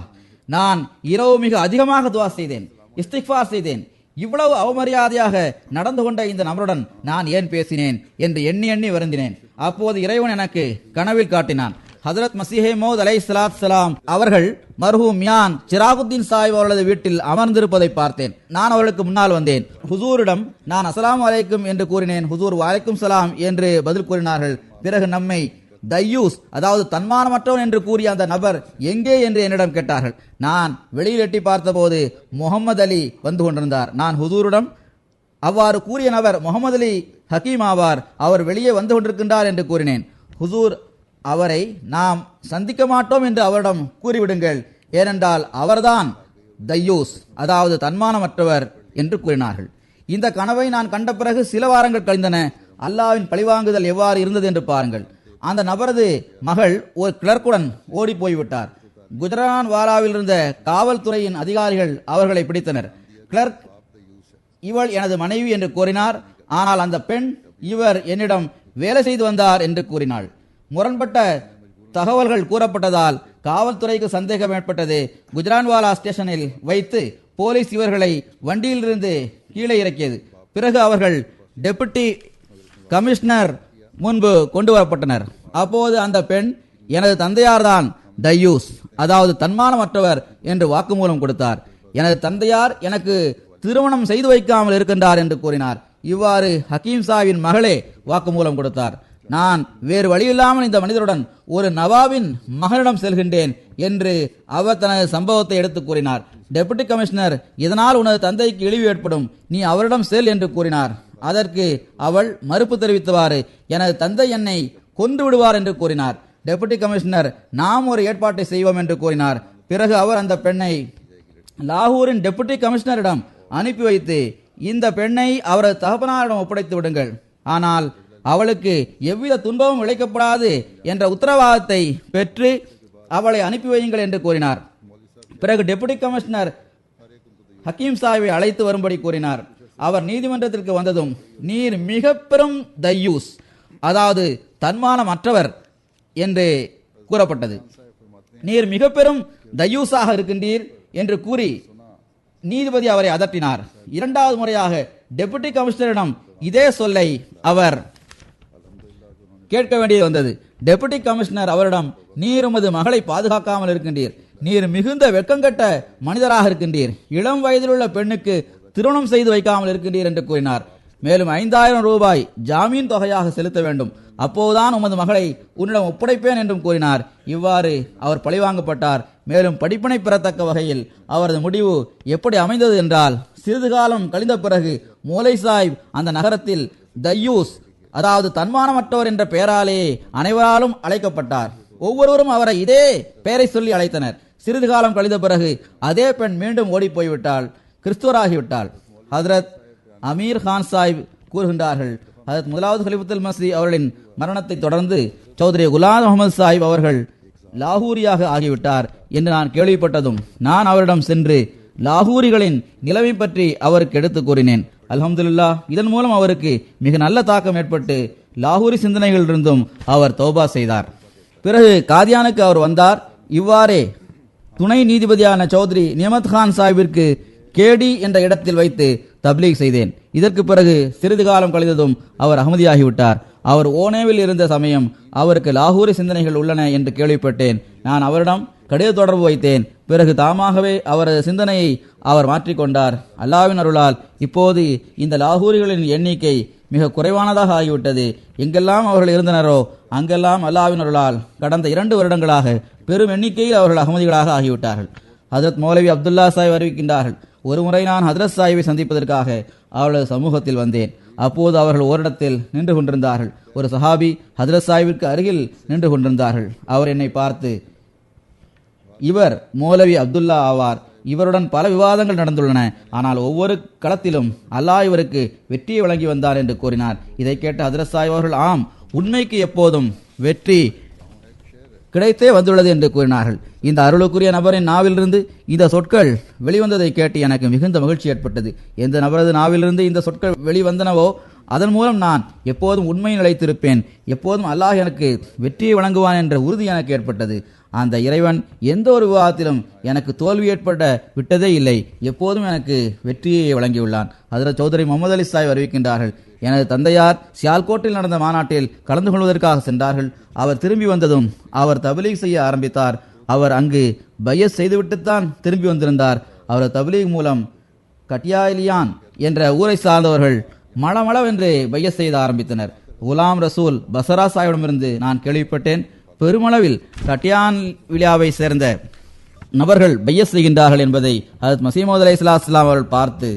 நான் இரவு மிக அதிகமாக துவா செய்தேன், இஸ்திக்ஃபார் செய்தேன். இவ்வளவு அவமரியாதையாக நடந்து கொண்ட இந்த நபருடன் நான் ஏன் பேசினேன் என்று எண்ணி எண்ணி வருந்தினேன். அப்போது இறைவன் எனக்கு கனவில் காட்டினான். ஹஜ்ரத் மசீஹே மௌத் அலைஹிஸ்ஸலாம் அவர்கள் மர்ஹூம் மியான் சிராகுத்தீன் சாஹிப் அவர்களது வீட்டில் அமர்ந்திருப்பதை பார்த்தேன். நான் அவர்களுக்கு முன்னால் வந்தேன். ஹுசூரிடம் நான் அஸ்ஸலாமு அலைக்கும் என்று கூறினேன். ஹுசூர் வலைக்கும் சலாம் என்று பதில் கூறினார்கள். பிறகு நம்மை தையூஸ், அதாவது தன்மானமற்றவன் என்று கூறிய அந்த நபர் எங்கே என்று என்னிடம் கேட்டார்கள். நான் வெளியில் எட்டி பார்த்தபோது முகமது அலி வந்து கொண்டிருந்தார். நான் ஹுசூரிடம், அவ்வாறு கூறிய நபர் முகமது அலி ஹக்கீம் ஆவார், அவர் வெளியே வந்து கொண்டிருக்கின்றார் என்று கூறினேன். ஹுசூர், அவரை நாம் சந்திக்க மாட்டோம் என்று அவரிடம் கூறிவிடுங்கள், ஏனென்றால் அவர்தான் தையூஸ், அதாவது தன்மானமற்றவர் என்று கூறினார்கள். இந்த கனவை நான் கண்ட பிறகு சில வாரங்கள் கழிந்தன. அல்லாவின் பழிவாங்குதல் எவ்வாறு இருந்தது என்று பாருங்கள். அந்த நபரது மகள் ஒரு கிளர்க்குடன் ஓடி போய்விட்டார். குஜரான்வாலாவில் இருந்த காவல்துறையின் அதிகாரிகள் அவர்களை பிடித்தனர். கிளர்க், இவள் எனது மனைவி என்று கூறினார். ஆனால் அந்த பெண், இவர் என்னிடம் வேலை செய்து வந்தார் என்று கூறினாள். முரண்பட்ட தகவல்கள் கூறப்பட்டதால் காவல்துறைக்கு சந்தேகம் ஏற்பட்டது. குஜரான்வாலா ஸ்டேஷனில் வைத்து போலீஸ் இவர்களை வண்டியிலிருந்து கீழே இறக்கியது. பிறகு அவர்கள் டெபுட்டி கமிஷனர் முன்பு கொண்டு வரப்பட்டனர். அப்போது அந்த பெண், எனது தந்தையார்தான் தையூஸ், அதாவது தன்மானமற்றவர் என்று வாக்குமூலம் கொடுத்தார். எனது தந்தையார் எனக்கு திருமணம் செய்து வைக்காமல் இருக்கின்றார் என்று கூறினார். இவ்வாறு ஹக்கீம் சாஹிபின் மகளே வாக்குமூலம் கொடுத்தார். நான் வேறு வழியில்லாமல் இந்த மனிதருடன் ஒரு நவாபின் மகனிடம் செல்கின்றேன் என்று அவர் தனது சம்பவத்தை எடுத்து கூறினார். டெபுட்டி கமிஷனர், இதனால் உனது தந்தைக்கு இழிவு ஏற்படும், நீ அவரிடம் செல் என்று கூறினார். அதற்கு அவள் மறுப்பு தெரிவித்தவாறு, எனது தந்தை என்னை கொன்று விடுவார் என்று கூறினார். டெபுட்டி கமிஷனர், நாம் ஒரு ஏற்பாட்டை செய்வோம் என்று கூறினார். பிறகு அவர் அந்த பெண்ணை லாகூரின் டெபுட்டி கமிஷனரிடம் அனுப்பி வைத்து, இந்த பெண்ணை அவரது தகப்பனாரிடம் ஒப்படைத்து விடுங்கள், ஆனால் அவளுக்கு எவ்வித துன்பமும் இழைக்கப்படாது என்ற உத்தரவாதத்தை பெற்று அவளை அனுப்பி வையுங்கள் என்று கூறினார். பிறகு டெபுட்டி கமிஷனர் ஹக்கீம் சாஹிபை அழைத்து வரும்படி கூறினார். அவர் நீதிமன்றத்திற்கு வந்ததும், நீர் மிக பெரும் தையூஸ், அதாவது தன்மானமற்றவர் என்று கூறப்பட்டது. நீர் மிக பெரும் தையூஸாக இருக்கின்றீர் என்று கூறி நீதிபதி அவரை அதட்டினார். இரண்டாவது முறையாக டெபுட்டி கமிஷனரிடம் இதே சொல்லை அவர் கேட்க வேண்டியது வந்தது. டெபுட்டி கமிஷனர் அவரிடம், நீர் உமது மகளை பாதுகாக்காமல் இருக்கின்றீர், நீர் மிகுந்த வெட்கங்கட்ட மனிதராக இருக்கின்றீர், இளம் வயதிலுள்ள பெண்ணுக்கு திருமணம் செய்து வைக்காமல் இருக்கின்றீர் என்று கூறினார். மேலும் 5000 ரூபாய் ஜாமீன் தொகையாக செலுத்த வேண்டும், அப்போதுதான் உமது மகளை உன்னிடம் ஒப்படைப்பேன் என்றும் கூறினார். இவ்வாறு அவர் பழிவாங்கப்பட்டார். மேலும் படிப்பினை பெறத்தக்க வகையில் அவரது முடிவு எப்படி அமைந்தது என்றால், சிறிது காலம் கழிந்த பிறகு மோலை சாஹிப் அந்த நகரத்தில் தய்யூஸ், அதாவது தன்மானமற்றவர் என்ற பெயராலேயே அனைவராலும் அழைக்கப்பட்டார். ஒவ்வொருவரும் அவரை இதே பெயரை சொல்லி அழைத்தனர். சிறிது காலம் கழிந்த பிறகு அதே பெண் மீண்டும் ஓடி போய்விட்டாள், கிறிஸ்துவராகிவிட்டாள். ஹதரத் அமீர் கான் சாஹிப் கூறுகின்றார்கள், ஹதரத் முதலாவது கலிஃபத்துல் மஸீஹ் அவர்களின் மரணத்தை தொடர்ந்து சௌத்ரி குலாம் முகமது சாஹிப் அவர்கள் லாகூரியாக ஆகிவிட்டார் என்று நான் கேள்விப்பட்டதும் நான் அவரிடம் சென்று லாகூரிகளின் நிலைமை பற்றி அவருக்கு எடுத்து கூறினேன். அல்ஹம்துலில்லாஹ், இதன் மூலம் அவருக்கு மிக நல்ல தாக்கம் ஏற்பட்டு லாகூரி சிந்தனைகளிலிருந்தும் அவர் தௌபா செய்தார். பிறகு காதியானுக்கு அவர் வந்தார். இவ்வாறே துணை நீதிபதியான சௌத்ரி நியமத் கான் சாஹிபிற்கு கேடி என்ற இடத்தில் வைத்து தப்லீக் செய்தேன். இதற்கு பிறகு சிறிது காலம் கழிந்ததும் அவர் அகமதியாகிவிட்டார். அவர் ஓனேவில் இருந்த சமயம் அவருக்கு லாகூரி சிந்தனைகள் உள்ளன என்று கேள்விப்பட்டேன். நான் அவரிடம் கடித தொடர்பு வைத்தேன். பிறகு தாமாகவே அவரது சிந்தனையை அவர் மாற்றிக்கொண்டார். அல்லாஹ்வின் அருளால் இப்போது இந்த லாகூரிகளின் எண்ணிக்கை மிக குறைவானதாக ஆகிவிட்டது. எங்கெல்லாம் அவர்கள் இருந்தனரோ அங்கெல்லாம் அல்லாஹ்வின் அருளால் கடந்த 2 வருடங்களாக பெரும் எண்ணிக்கையில் அவர்கள் அகமதிகளாக ஆகிவிட்டார்கள். ஹதரத் மௌலவி அப்துல்லா சாஹிப் அறிவிக்கின்றார்கள், ஒருமுறை நான் ஹதரத் சாஹிபை சந்திப்பதற்காக அவர்களது சமூகத்தில் வந்தேன். அப்போது அவர்கள் ஓரிடத்தில் நின்று கொண்டிருந்தார்கள். ஒரு சஹாபி ஹதரத் சாஹிபிற்கு அருகில் நின்று கொண்டிருந்தார்கள். அவர் என்னை பார்த்து, இவர் மௌலவி அப்துல்லா ஆவார், இவருடன் பல விவாதங்கள் நடந்துள்ளன, ஆனால் ஒவ்வொரு களத்திலும் அல்லாஹ் இவருக்கு வெற்றியை வழங்கி வந்தார் என்று கூறினார். இதை கேட்ட ஹதரத் சாஹிப் அவர்கள், ஆம், உண்மைக்கு எப்போதும் வெற்றி கிடைத்தே வந்துள்ளது என்று கூறினார்கள். இந்த அருளுக்குரிய நபரின் நாவிலிருந்து இந்த சொற்கள் வெளிவந்ததை கேட்டு எனக்கு மிகுந்த மகிழ்ச்சி ஏற்பட்டது. எந்த நபரது நாவிலிருந்து இந்த சொற்கள் வெளிவந்தனவோ அதன் மூலம் நான் எப்போதும் உண்மையை நிலைத்திருப்பேன், எப்போதும் அல்லாஹ் எனக்கு வெற்றியை வழங்குவான் என்ற உறுதி எனக்கு ஏற்பட்டது. அந்த இறைவன் எந்த ஒரு விவாதத்திலும் எனக்கு தோல்வி ஏற்பட விட்டதே இல்லை, எப்போதும் எனக்கு வெற்றியை வழங்கியுள்ளான். ஹதரத் சௌத்ரி முகமது அலி சாஹிப் அறிவிக்கின்றார்கள், எனது தந்தையார் சியால்கோட்டில் நடந்த மாநாட்டில் கலந்து கொள்வதற்காக சென்றார்கள். அவர் திரும்பி வந்ததும் அவர் தப்லீக் செய்ய ஆரம்பித்தார். அவர் அங்கு பையத் செய்துவிட்டுத்தான் திரும்பி வந்திருந்தார். அவரது தப்லீக் மூலம் கட்டியாலியான் என்ற ஊரை சார்ந்தவர்கள் மளமளவென்று பையத் செய்த ஆரம்பித்தனர். குலாம் ரசூல் பசரா சாஹிபிடமிருந்து நான் கேள்விப்பட்டேன், பெருமளவில் கட்டியான் விழாவை சேர்ந்த நபர்கள் பையத் செய்கின்றார்கள் என்பதை ஹதரத் மஸீஹ் மவ்ஊத் அலைஹிஸ்ஸலாம் அவர்கள் பார்த்து,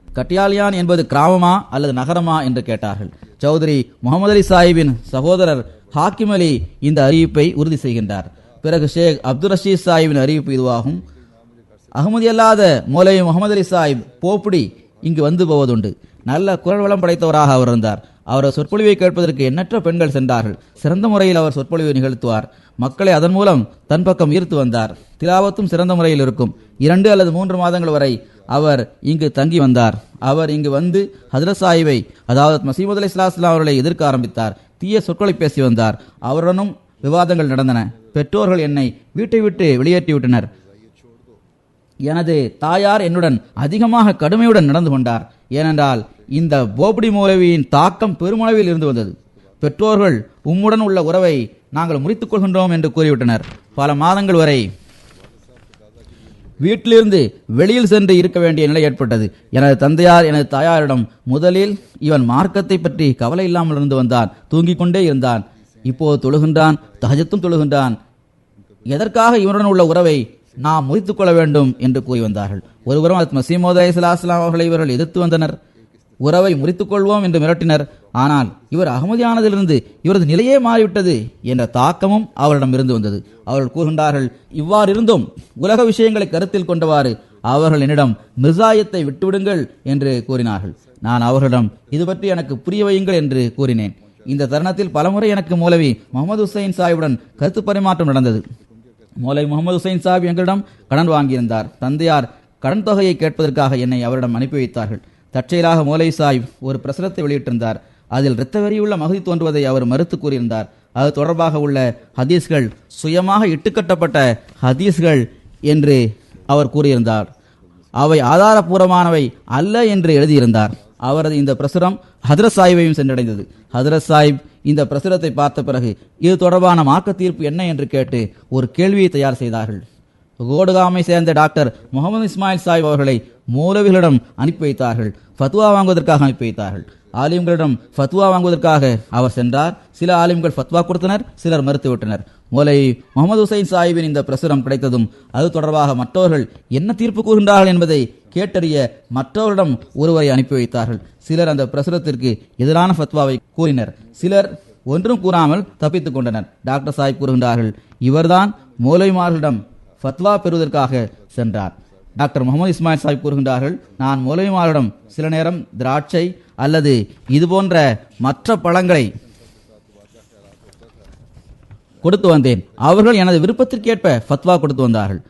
கட்டியாலியான் என்பது கிராமமா அல்லது நகரமா என்று கேட்டார்கள். சௌத்ரி முகமது அலி சாஹிபின் சகோதரர் ஹாக்கிம் அலி இந்த அறிவிப்பை உறுதி செய்கின்றார். பிறகு ஷேக் அப்துல் ரஷீத் சாஹிபின் அறிவிப்பு இதுவாகும். அகமதி அல்லாத மௌலவி முகமது அலி சாஹிப் போப்புடி இங்கு வந்து போவதுண்டு. நல்ல குரல் வளம் படைத்தவராக அவர் இருந்தார். அவரது சொற்பொழிவை கேட்பதற்கு எண்ணற்ற பெண்கள் சென்றார்கள். சிறந்த முறையில் அவர் சொற்பொழிவை நிகழ்த்துவார். மக்களை அதன் மூலம் தன் பக்கம் ஈர்த்து வந்தார். திலாவத்தும் சிறந்த முறையில் இருக்கும். 2 அல்லது 3 மாதங்கள் வரை அவர் இங்கு தங்கி வந்தார். அவர் இங்கு வந்து ஹதரத் சாஹிபை, அதாவது மஸீஹ் மவ்ஊத் அலைஹிஸ்ஸலாம் அவர்களை எதிர்க்க ஆரம்பித்தார். தீய சொற்களை பேசி வந்தார். அவருடனும் விவாதங்கள் நடந்தன. பெற்றோர்கள் என்னை வீட்டை விட்டு வெளியேற்றிவிட்டனர். எனது தாயார் என்னுடன் அதிகமாக கடுமையுடன் நடந்து கொண்டார். ஏனென்றால் இந்த போபடி மௌலவியின் தாக்கம் பெருமளவில் இருந்து வந்தது. பெற்றோர்கள் உம்முடன் உள்ள உறவை நாங்கள் முறித்துக் கொள்கின்றோம் என்று கூறிவிட்டனர். பல மாதங்கள் வரை வீட்டிலிருந்து வெளியில் சென்று இருக்க வேண்டிய நிலை ஏற்பட்டது. எனது தந்தையார் எனது தாயாரிடம், முதலில் இவன் மார்க்கத்தை பற்றி கவலை இல்லாமல் இருந்து வந்தான், தூங்கிக் கொண்டே இருந்தான், இப்போது தொழுகின்றான், தஹஜத்தும் தொழுகின்றான், எதற்காக இவனுடன் உள்ள உறவை நாம் முறித்துக் கொள்ள வேண்டும் என்று கூறி வந்தார்கள். ஒருவரும் ஹதரத் மஸீஹ் மவ்ஊத் அலைஹிஸ்ஸலாம் அவர்களை இவர்கள் எதிர்த்து வந்தனர். உறவை முறித்துக் கொள்வோம் என்று மிரட்டினர். ஆனால் இவர் அகமதியானதிலிருந்து இவரது நிலையே மாறிவிட்டது என்ற தாக்கமும் அவரிடம் இருந்து வந்தது. அவர்கள் கூறுகின்றார்கள், இவ்வாறு இருந்தும் உலக விஷயங்களை கருத்தில் கொண்டவாறு அவர்கள் என்னிடம் மிர்சாயத்தை விட்டுவிடுங்கள் என்று கூறினார்கள். நான் அவர்களிடம் இது பற்றி எனக்கு புரிய வையுங்கள் என்று கூறினேன். இந்த தருணத்தில் பலமுறை எனக்கு மௌலவி முகமது ஹுசைன் சாஹிபுடன் கருத்து பரிமாற்றம் நடந்தது. மௌலவி முகமது ஹுசைன் சாஹிப் எங்களிடம் கடன் வாங்கியிருந்தார். தந்தையார் கடன் தொகையை கேட்பதற்காக என்னை அவரிடம் அனுப்பி வைத்தார்கள். தற்செயலாக மௌலவி சாஹிப் ஒரு பிரசுரத்தை வெளியிட்டிருந்தார். அதில் இரத்த வெறியுள்ள மகதி தோன்றுவதை அவர் மறுத்து கூறியிருந்தார். அது தொடர்பாக உள்ள ஹதீஸ்கள் சுயமாக இட்டுக்கட்டப்பட்ட ஹதீஸ்கள் என்று அவர் கூறியிருந்தார். அவை ஆதாரபூர்வமானவை அல்ல என்று எழுதியிருந்தார். அவரது இந்த பிரசுரம் ஹதரத் சாஹிபையும் சென்றடைந்தது. ஹதரத் சாஹிப் இந்த பிரசுரத்தை பார்த்த பிறகு இது தொடர்பான மார்க்க தீர்ப்பு என்ன என்று கேட்டு ஒரு கேள்வியை தயார் செய்தார்கள். கோடுகாமை சேர்ந்த டாக்டர் முகமது இஸ்மாயில் சாஹிப் அவர்களை மௌலவிகளிடம் அனுப்பி வைத்தார்கள். ஃபத்வா வாங்குவதற்காக அனுப்பி வைத்தார்கள். ஆலிம்களிடம் ஃபத்வா வாங்குவதற்காக அவர் சென்றார். சில ஆலிம்கள் ஃபத்வா கொடுத்தனர், சிலர் மறுத்துவிட்டனர். மௌலை முகமது ஹுசைன் சாஹிபின் இந்த பிரசுரம் கிடைத்ததும் அது தொடர்பாக மற்றவர்கள் என்ன தீர்ப்பு கூறுகின்றார்கள் என்பதை கேட்டறிய மற்றவரிடம் ஒருவரை அனுப்பி வைத்தார்கள். சிலர் அந்த பிரசுரத்திற்கு எதிரான ஃபத்வாவை கூறினர், சிலர் ஒன்றும் கூறாமல் தப்பித்துக் கொண்டனர். டாக்டர் சாஹிப் கூறுகின்றார்கள், இவர்தான் மௌலைமார்களிடம் ஃபத்வா பெறுவதற்காக சென்றார். டாக்டர் முகமது இஸ்மாயில் சாஹிப் கூறுகின்றார்கள், நான் மௌலைமாரிடம் சில நேரம் திராட்சை அல்லது இதுபோன்ற மற்ற பழங்களை கொடுத்து வந்தேன். அவர்கள் எனது விருப்பத்திற்கேற்ப ஃபத்வா கொடுத்து வந்தார்கள்.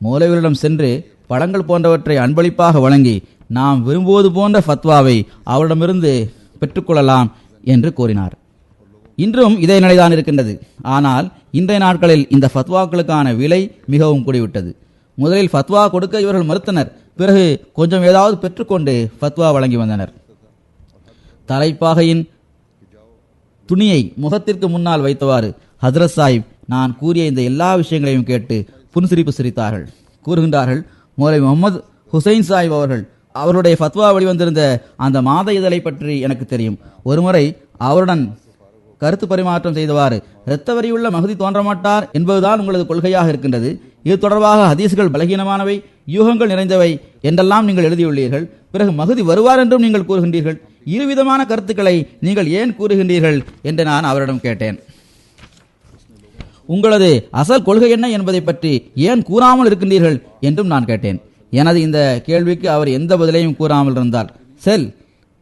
மௌலவிகளிடம் சென்று பழங்கள் போன்றவற்றை அன்பளிப்பாக வழங்கி நாம் விரும்புவது போன்ற ஃபத்வாவை அவரிடமிருந்து பெற்றுக்கொள்ளலாம் என்று கூறினார். இன்றும் இதே நிலைதான் இருக்கின்றது. ஆனால் இன்றைய நாட்களில் இந்த ஃபத்வாக்களுக்கான விலை மிகவும் கூடிவிட்டது. முதலில் ஃபத்வா கொடுக்க இவர்கள் மறுத்தனர். பிறகு கொஞ்சம் ஏதாவது பெற்றுக்கொண்டு ஃபத்வா வழங்கி வந்தனர். தலைப்பாகையின் துணியை முகத்திற்கு முன்னால் வைத்தவாறு ஹதரத் சாஹிப் நான் கூறிய இந்த எல்லா விஷயங்களையும் கேட்டு புன்சிரிப்பு சிரித்தார்கள். கூறுகின்றார்கள், மௌலை முகமது ஹுசைன் சாஹிப் அவர்களுடைய ஃபத்வா வெளிவந்திருந்த அந்த மாத இதழை பற்றி எனக்கு தெரியும். ஒருமுறை அவருடன் கருத்து பரிமாற்றம் செய்தவாறு இரத்த வரியுள்ள மகதி தோன்ற மாட்டார் என்பதுதான் உங்களது கொள்கையாக இருக்கின்றது. இது தொடர்பாக ஹதீஸ்கள் பலகீனமானவை, யூகங்கள் நிறைந்தவை என்றெல்லாம் நீங்கள் எழுதியுள்ளீர்கள். பிறகு மகதி வருவார் என்றும் நீங்கள் கூறுகின்றீர்கள். இருவிதமான கருத்துக்களை நீங்கள் ஏன் கூறுகின்றீர்கள் என்று நான் அவரிடம் கேட்டேன். உங்களது அசல் கொள்கை என்ன என்பதை பற்றி ஏன் கூறாமல் இருக்கின்றீர்கள் என்றும் நான் கேட்டேன். எனது இந்த கேள்விக்கு அவர் எந்த பதிலையும் கூறாமல் இருந்தார். செல்,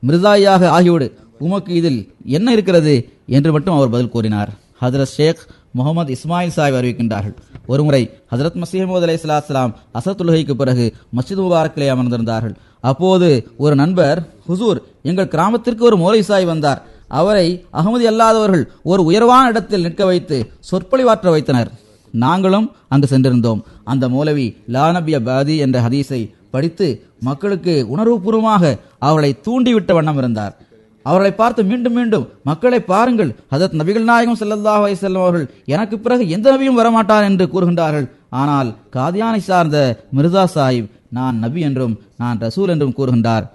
மிர்சாயாக ஆகிவிடு, உமக்கு இதில் என்ன இருக்கிறது என்று மட்டும் அவர் பதில் கூறினார். ஹதரத் ஷேக் முகமது இஸ்மாயில் சாஹிப் அறிவிக்கின்றார்கள், ஒருமுறை ஹதரத் மஸீஹ் மவ்ஊத் அலைஹிஸ்ஸலாம் அஸர் தொழுகைக்கு பிறகு மஸ்ஜித் முபாரக்கிலே அமர்ந்திருந்தார்கள். அப்போது ஒரு நண்பர், ஹுசூர், எங்கள் கிராமத்திற்கு ஒரு மௌலை சாஹிப் வந்தார். அவரை அகமதி அல்லாதவர்கள் ஒரு உயர்வான இடத்தில் நிற்க வைத்து சொற்பொழிவாற்ற வைத்தனர். நாங்களும் அங்கு சென்றிருந்தோம். அந்த மௌலவி லா நபிய பாதி என்ற ஹதீஸை படித்து மக்களுக்கு உணர்வுபூர்வமாக அவர்களை தூண்டிவிட்ட வண்ணம் இருந்தார். அவர்களை பார்த்து மீண்டும் மீண்டும், மக்களை பாருங்கள், ஹதரத் நபிகள் நாயகம் ஸல்லல்லாஹு அலைஹி வஸல்லம் அவர்கள் எனக்கு பிறகு எந்த நபியும் வரமாட்டார் என்று கூறுகின்றார்கள். ஆனால் காதியானை சார்ந்த மிர்சா சாஹிப் நான் நபி என்றும் நான் ரசூல் என்றும் கூறுகின்றார்.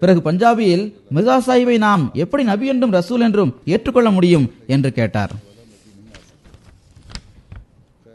பிறகு பஞ்சாபியில் மிர்சா சாஹிபை நாம் எப்படி நபி என்றும் ரசூல் என்றும் ஏற்றுக்கொள்ள முடியும் என்று கேட்டார்.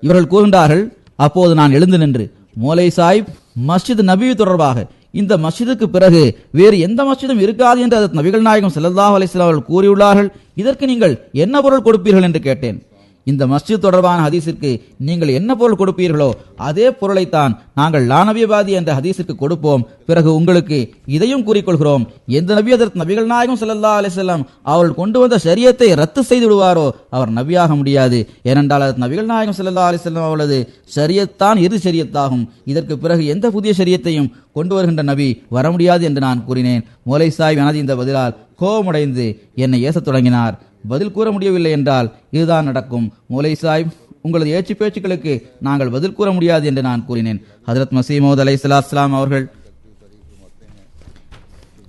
இவர்கள் கூறுகின்றார்கள், அப்போது நான் எழுந்து நின்று, மௌலை சாஹிப், மஸ்ஜித் நபி தொடர்பாக இந்த மஸ்ஜிதுக்கு பிறகு வேறு எந்த மஸ்ஜிதும் இருக்காது என்று ஹதரத் நபிகள் நாயகம் ஸல்லல்லாஹு அலைஹி வஸல்லம் அவர்கள் கூறியுள்ளார்கள். இதற்கு நீங்கள் என்ன பொருள் கொடுப்பீர்கள் என்று கேட்டேன். இந்த மஸ்ஜித் தொடர்பான ஹதீஸிற்கு நீங்கள் என்ன பொருள் கொடுப்பீர்களோ அதே பொருளைத்தான் நாங்கள் லா நபியபாதி என்ற ஹதீஸிற்கு கொடுப்போம். பிறகு உங்களுக்கு இதையும் கூறிக்கொள்கிறோம், எந்த நபி ஹதரத் நபிகள் நாயகம் ஸல்லல்லாஹு அலைஹி வஸல்லம் அவர்கள் கொண்டு வந்த ஷரியத்தை ரத்து செய்து விடுவாரோ அவர் நபியாக முடியாது. ஏனென்றால் ஹதரத் நபிகள் நாயகம் ஸல்லல்லாஹு அலைஹி வஸல்லம் அவர்களது ஷரியத்தான் இறுதி ஷரியத்தாகும். இதற்கு பிறகு எந்த புதிய ஷரியத்தையும் கொண்டு வருகின்ற நபி வர முடியாது என்று நான் கூறினேன். மௌலை சாஹிப் எனது இந்த பதிலால் கோபமடைந்து என்னை ஏசத் தொடங்கினார். பதில் கூற முடியவில்லை என்றால் இதுதான் நடக்கும். மௌலை சாஹிப், உங்களது ஏச்சு பேச்சுக்களுக்கு நாங்கள் பதில் கூற முடியாது என்று நான் கூறினேன். ஹதரத் மஸீஹ் மவ்ஊத் அலைஹிஸ்ஸலாம் அவர்கள்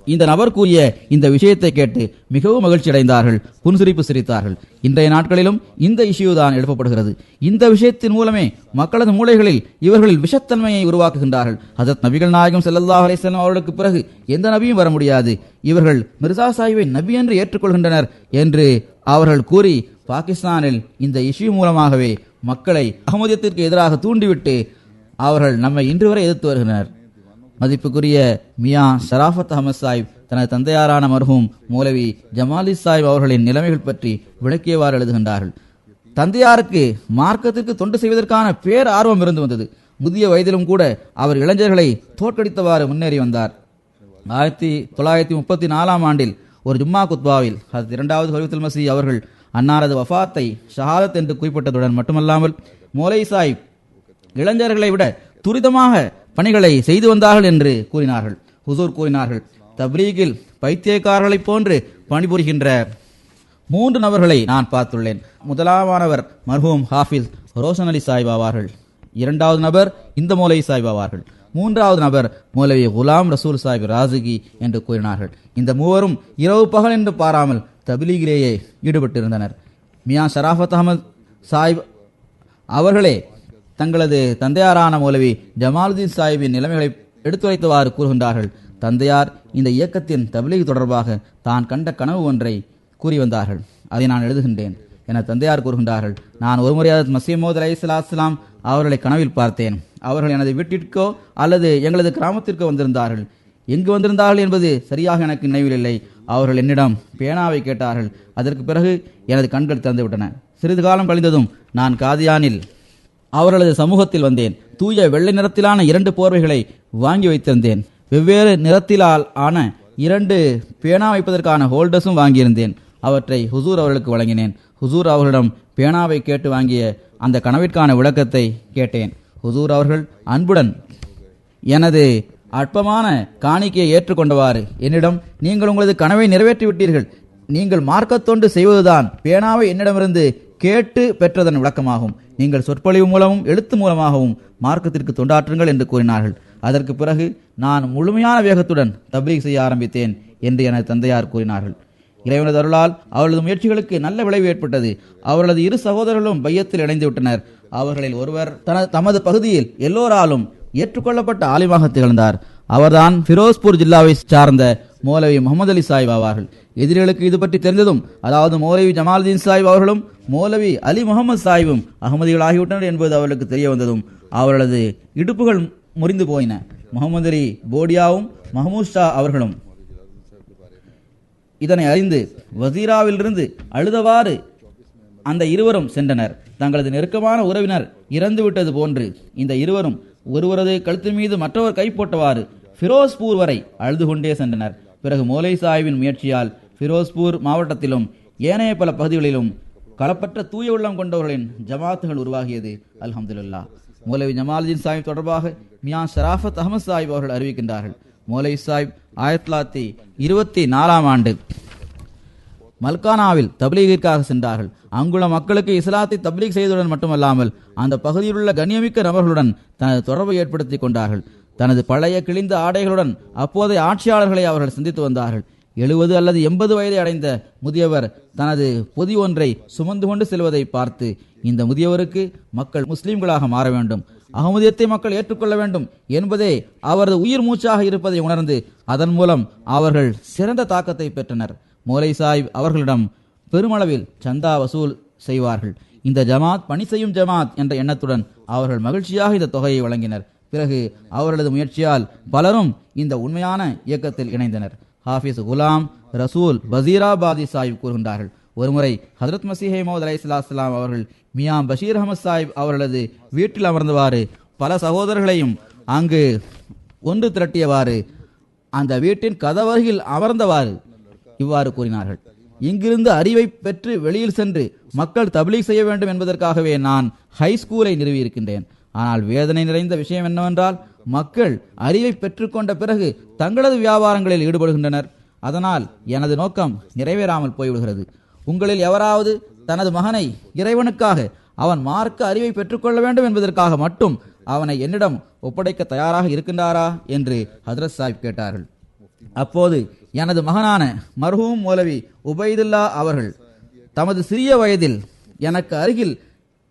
இந்த நபர் கூறிய இந்த விஷயத்தை கேட்டு மிகவும் மகிழ்ச்சி அடைந்தார்கள், புன்சிரிப்பு சிரித்தார்கள். இன்றைய நாட்களிலும் இந்த இஷ்யூ தான் எழுப்பப்படுகிறது. இந்த விஷயத்தின் மூலமே மக்களது மூளைகளில் இவர்களில் விஷத்தன்மையை உருவாக்குகின்றார்கள். ஹதரத் நபிகள் நாயகம் ஸல்லல்லாஹு அலைஹி வஸல்லம் அவர்களுக்கு பிறகு எந்த நபியும் வர முடியாது. இவர்கள் மிர்சா சாஹிபை நபி என்று ஏற்றுக்கொள்கின்றனர் என்று அவர்கள் கூறி பாகிஸ்தானில் இந்த இஷ்யூ மூலமாகவே மக்களை அகமதியத்திற்கு எதிராக தூண்டிவிட்டு அவர்கள் நம்மை இன்று வரை எதிர்த்து வருகின்றனர். மதிப்புக்குரிய மியா ஷராஃபத் அஹமத் சாஹிப் தனது தந்தையாரான மர்ஹூம் மௌலவி ஜமாலி சாஹிப் அவர்களின் நிலைமைகள் பற்றி விளக்கியவாறு எழுதுகின்றார்கள். தந்தையாருக்கு மார்க்கத்திற்கு தொண்டு செய்வதற்கான பேர் ஆர்வம் இருந்து வந்தது. முதிய வயதிலும் கூட அவர் இளைஞர்களை தோற்கடித்தவாறு முன்னேறி வந்தார். 1934 ஆண்டில் ஒரு ஜும்மா குத்பாவில் இரண்டாவது ஹலிஃபத்துல் மஸீஹ் அவர்கள் அன்னாரது வஃபாத்தை ஷஹாதத் என்று குறிப்பிட்டதுடன் மட்டுமல்லாமல் மௌலை சாஹிப் இளைஞர்களை விட துரிதமாக பணிகளை செய்து வந்தார்கள் என்று கூறினார்கள். ஹுசூர் கூறினார்கள், தப்ரீகில் பைத்தியக்காரர்களைப் போன்று பணிபுரிகின்ற 3 நபர்களை நான் பார்த்துள்ளேன். முதலாமானவர் மர்ஹூம் ஹாஃபிஸ் ரோஷன் அலி சாஹிப் ஆவார்கள். இரண்டாவது நபர் இந்த மௌலவி சாஹிப் ஆவார்கள். மூன்றாவது நபர் மௌலவி குலாம் ரசூல் சாஹிப் ராசிகி என்று கூறினார்கள். இந்த மூவரும் இரவு பகல் என்று பாராமல் தபிலீகிலேயே ஈடுபட்டிருந்தனர். மியா ஷராஃபத் அகமது சாஹிப் அவர்களே தங்களது தந்தையாரான மௌலவி ஜமாலுதீன் சாஹிப்பின் நிலைமைகளை எடுத்துரைத்தவாறு கூறுகின்றார்கள். தந்தையார் இந்த இயக்கத்தின் தபிலீக் தொடர்பாக தான் கண்ட கனவு ஒன்றை கூறி வந்தார்கள். அதை நான் எழுதுகின்றேன் என தந்தையார் கூறுகின்றார்கள். நான் ஒருமுறை மசீஹ் மவ்ஊத் அலைஹிஸ்ஸலாம் அவர்களை கனவில் பார்த்தேன். அவர்கள் எனது வீட்டிற்கோ அல்லது எங்களது கிராமத்திற்கோ வந்திருந்தார்கள். எங்கு வந்திருந்தார்கள் என்பது சரியாக எனக்கு நினைவில் இல்லை. அவர்கள் என்னிடம் பேனாவை கேட்டார்கள். அதற்கு பிறகு எனது கண்கள் திறந்துவிட்டன. சிறிது காலம் கழிந்ததும் நான் காதியானில் அவர்களது சமூகத்தில் வந்தேன். தூய வெள்ளை நிறத்திலான 2 போர்வைகளை வாங்கி வைத்திருந்தேன். வெவ்வேறு நிறத்திலால் ஆன 2 பேனா வைப்பதற்கான ஹோல்டர்ஸும் வாங்கியிருந்தேன். அவற்றை ஹுசூர் அவர்களுக்கு வழங்கினேன். ஹுசூர் அவர்களிடம் பேனாவை கேட்டு வாங்கிய அந்த கனவிற்கான விளக்கத்தை கேட்டேன். ஹுசூர் அவர்கள் அன்புடன் எனது அற்பமான காணிக்கையை ஏற்றுக்கொண்டவாறு என்னிடம், நீங்கள் உங்களது கனவை நிறைவேற்றிவிட்டீர்கள். நீங்கள் மார்க்கத்தொண்டு செய்வதுதான் பேனாவை என்னிடமிருந்து கேட்டு பெற்றதன் விளக்கமாகும். நீங்கள் சொற்பொழிவு மூலமும் எழுத்து மூலமாகவும் மார்க்கத்திற்கு தொண்டாற்றுங்கள் என்று கூறினார்கள். அதற்கு பிறகு நான் முழுமையான வேகத்துடன் தப்லீக் செய்ய ஆரம்பித்தேன் என்று எனது தந்தையார் கூறினார்கள். இறைவனது அருளால் அவர்களது முயற்சிகளுக்கு நல்ல விளைவு ஏற்பட்டது. அவர்களது 2 சகோதரர்களும் பையத்தில் இணைந்து விட்டனர். அவர்களில் ஒருவர் தமது பகுதியில் எல்லோராலும் ஏற்றுக்கொள்ளப்பட்ட ஆலிமாக திகழ்ந்தார். அவர்தான் ஃபிரோஸ்பூர் ஜில்லாவை சார்ந்த மௌலவி முகமது அலி சாஹிப் ஆவார்கள். எதிரிகளுக்கு இது பற்றி தெரிந்ததும், அதாவது மௌலவி ஜமாலுதீன் சாஹிப் அவர்களும் மௌலவி அலி முகமது சாஹிபும் அகமதிகள் ஆகிவிட்டனர் என்பது அவர்களுக்கு தெரிய வந்ததும் அவர்களது இடுப்புகள் முறிந்து போயின. முகமது அலி போடியாவும் மஹமூத் ஷா அவர்களும் இதனை அறிந்து வசீராவிலிருந்து அழுதவாறு அந்த இருவரும் சென்றனர். தங்களது நெருக்கமான உறவினர் இறந்துவிட்டது போன்று இந்த இருவரும் ஒருவரது கழுத்து மீது மற்றவர் கை போட்டவாறு ஃபிரோஸ்பூர் வரை அழுது கொண்டே சென்றனர். பிறகு மௌலவி சாஹிபின் முயற்சியால் ஃபிரோஸ்பூர் மாவட்டத்திலும் ஏனைய பல பகுதிகளிலும் களப்பற்ற தூய உள்ளம் கொண்டவர்களின் ஜமாத்துகள் உருவாகியது. அல்ஹம்துலில்லாஹ். மௌலவி ஜமாலுதீன் சாஹிப் தொடர்பாக மியா ஷராஃபத் அகமது சாஹிப் அவர்கள் அறிவிக்கின்றார்கள். மௌலவி சாஹிப் 1924ஆம் ஆண்டு மல்கானாவில் தப்லீகிற்காக சென்றார்கள். அங்குள்ள மக்களுக்கு இஸ்லாத்தை தப்லீக் செய்ததுடன் மட்டுமல்லாமல் அந்த பகுதியில் உள்ள கண்ணியமிக்க நபர்களுடன் தனது தொடர்பை ஏற்படுத்திக் கொண்டார்கள். தனது பழைய கிழிந்த ஆடைகளுடன் அப்போதைய ஆட்சியாளர்களை அவர்கள் சந்தித்து வந்தார்கள். 70 அல்லது 80 வயதை அடைந்த முதியவர் தனது பொதி ஒன்றை சுமந்து கொண்டு செல்வதை பார்த்து, இந்த முதியவருக்கு மக்கள் முஸ்லிம்களாக மாற வேண்டும், அகமதியத்தை மக்கள் ஏற்றுக்கொள்ள வேண்டும் என்பதே அவரது உயிர் மூச்சாக இருப்பதை உணர்ந்து அதன் மூலம் அவர்கள் சிறந்த தாக்கத்தை பெற்றனர். மௌலவி சாஹிப் அவர்களிடம் பெருமளவில் சந்தா வசூல் செய்வார்கள். இந்த ஜமாத் பணி செய்யும் ஜமாத் என்ற எண்ணத்துடன் அவர்கள் மகிழ்ச்சியாக இந்த தொகையை வழங்கினர். பிறகு அவர்களது முயற்சியால் பலரும் இந்த உண்மையான இயக்கத்தில் இணைந்தனர். ஹாஃபிஸ் குலாம் ரசூல் வசீராபாதி சாஹிப் கூறுகின்றார்கள், ஒருமுறை ஹஜ்ரத் மசீஹ் மவ்ஊத் அலைஹிஸ்ஸலாம் அவர்கள் மியா பஷீர் அஹமத் சாஹிப் அவர்களது வீட்டில் அமர்ந்தவாறு பல சகோதரர்களையும் அங்கு ஒன்று திரட்டியவாறு அந்த வீட்டின் கதவருகில் அமர்ந்தவாறு இவ்வாறு கூறினார்கள், இங்கிருந்து அறிவை பெற்று வெளியில் சென்று மக்கள் தப்லீக் செய்ய வேண்டும் என்பதற்காகவே நான் ஹைஸ்கூலை நிறுவியிருக்கின்றேன். ஆனால் வேதனை நிறைந்த விஷயம் என்னவென்றால், மக்கள் அறிவை பெற்றுக்கொண்ட பிறகு தங்களது வியாபாரங்களில் ஈடுபடுகின்றனர். அதனால் எனது நோக்கம் நிறைவேறாமல் போய்விடுகிறது. உங்களில் எவராவது தனது மகனை இறைவனுக்காக அவன் மார்க்க அறிவை பெற்றுக்கொள்ள வேண்டும் என்பதற்காக மட்டும் அவனை என்னிடம் ஒப்படைக்க தயாராக இருக்கின்றாரா என்று ஹஜ்ரத் சாஹிப் கேட்டார்கள். அப்போது எனது மகனான மர்ஹூம் மௌலவி உபைதுல்லா அவர்கள் தமது சிறிய வயதில் எனக்கு அருகில்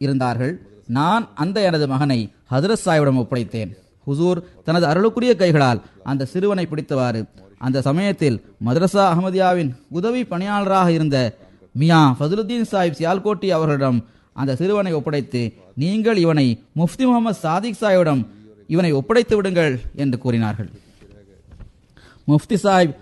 இருந்தார்கள். நான் அந்த எனது மகனை ஹஜ்ரத் சாஹிபிடம் ஒப்படைத்தேன். ஹுசூர் தனது அருளுக்குரிய கைகளால் அந்த சிறுவனை பிடித்தவாறு அந்த சமயத்தில் மதரசா அஹமதியாவின் உதவி பணியாளராக இருந்த மியா ஃபதுலுத்தீன் சாஹிப் சியால்கோட்டி அவர்களிடம் அந்த சிறுவனை ஒப்படைத்து, நீங்கள் இவனை முஃப்தி முகமது சாதிக் சாஹிபிடம் இவனை ஒப்படைத்து விடுங்கள் என்று கூறினார்கள். முஃப்தி சாஹிப்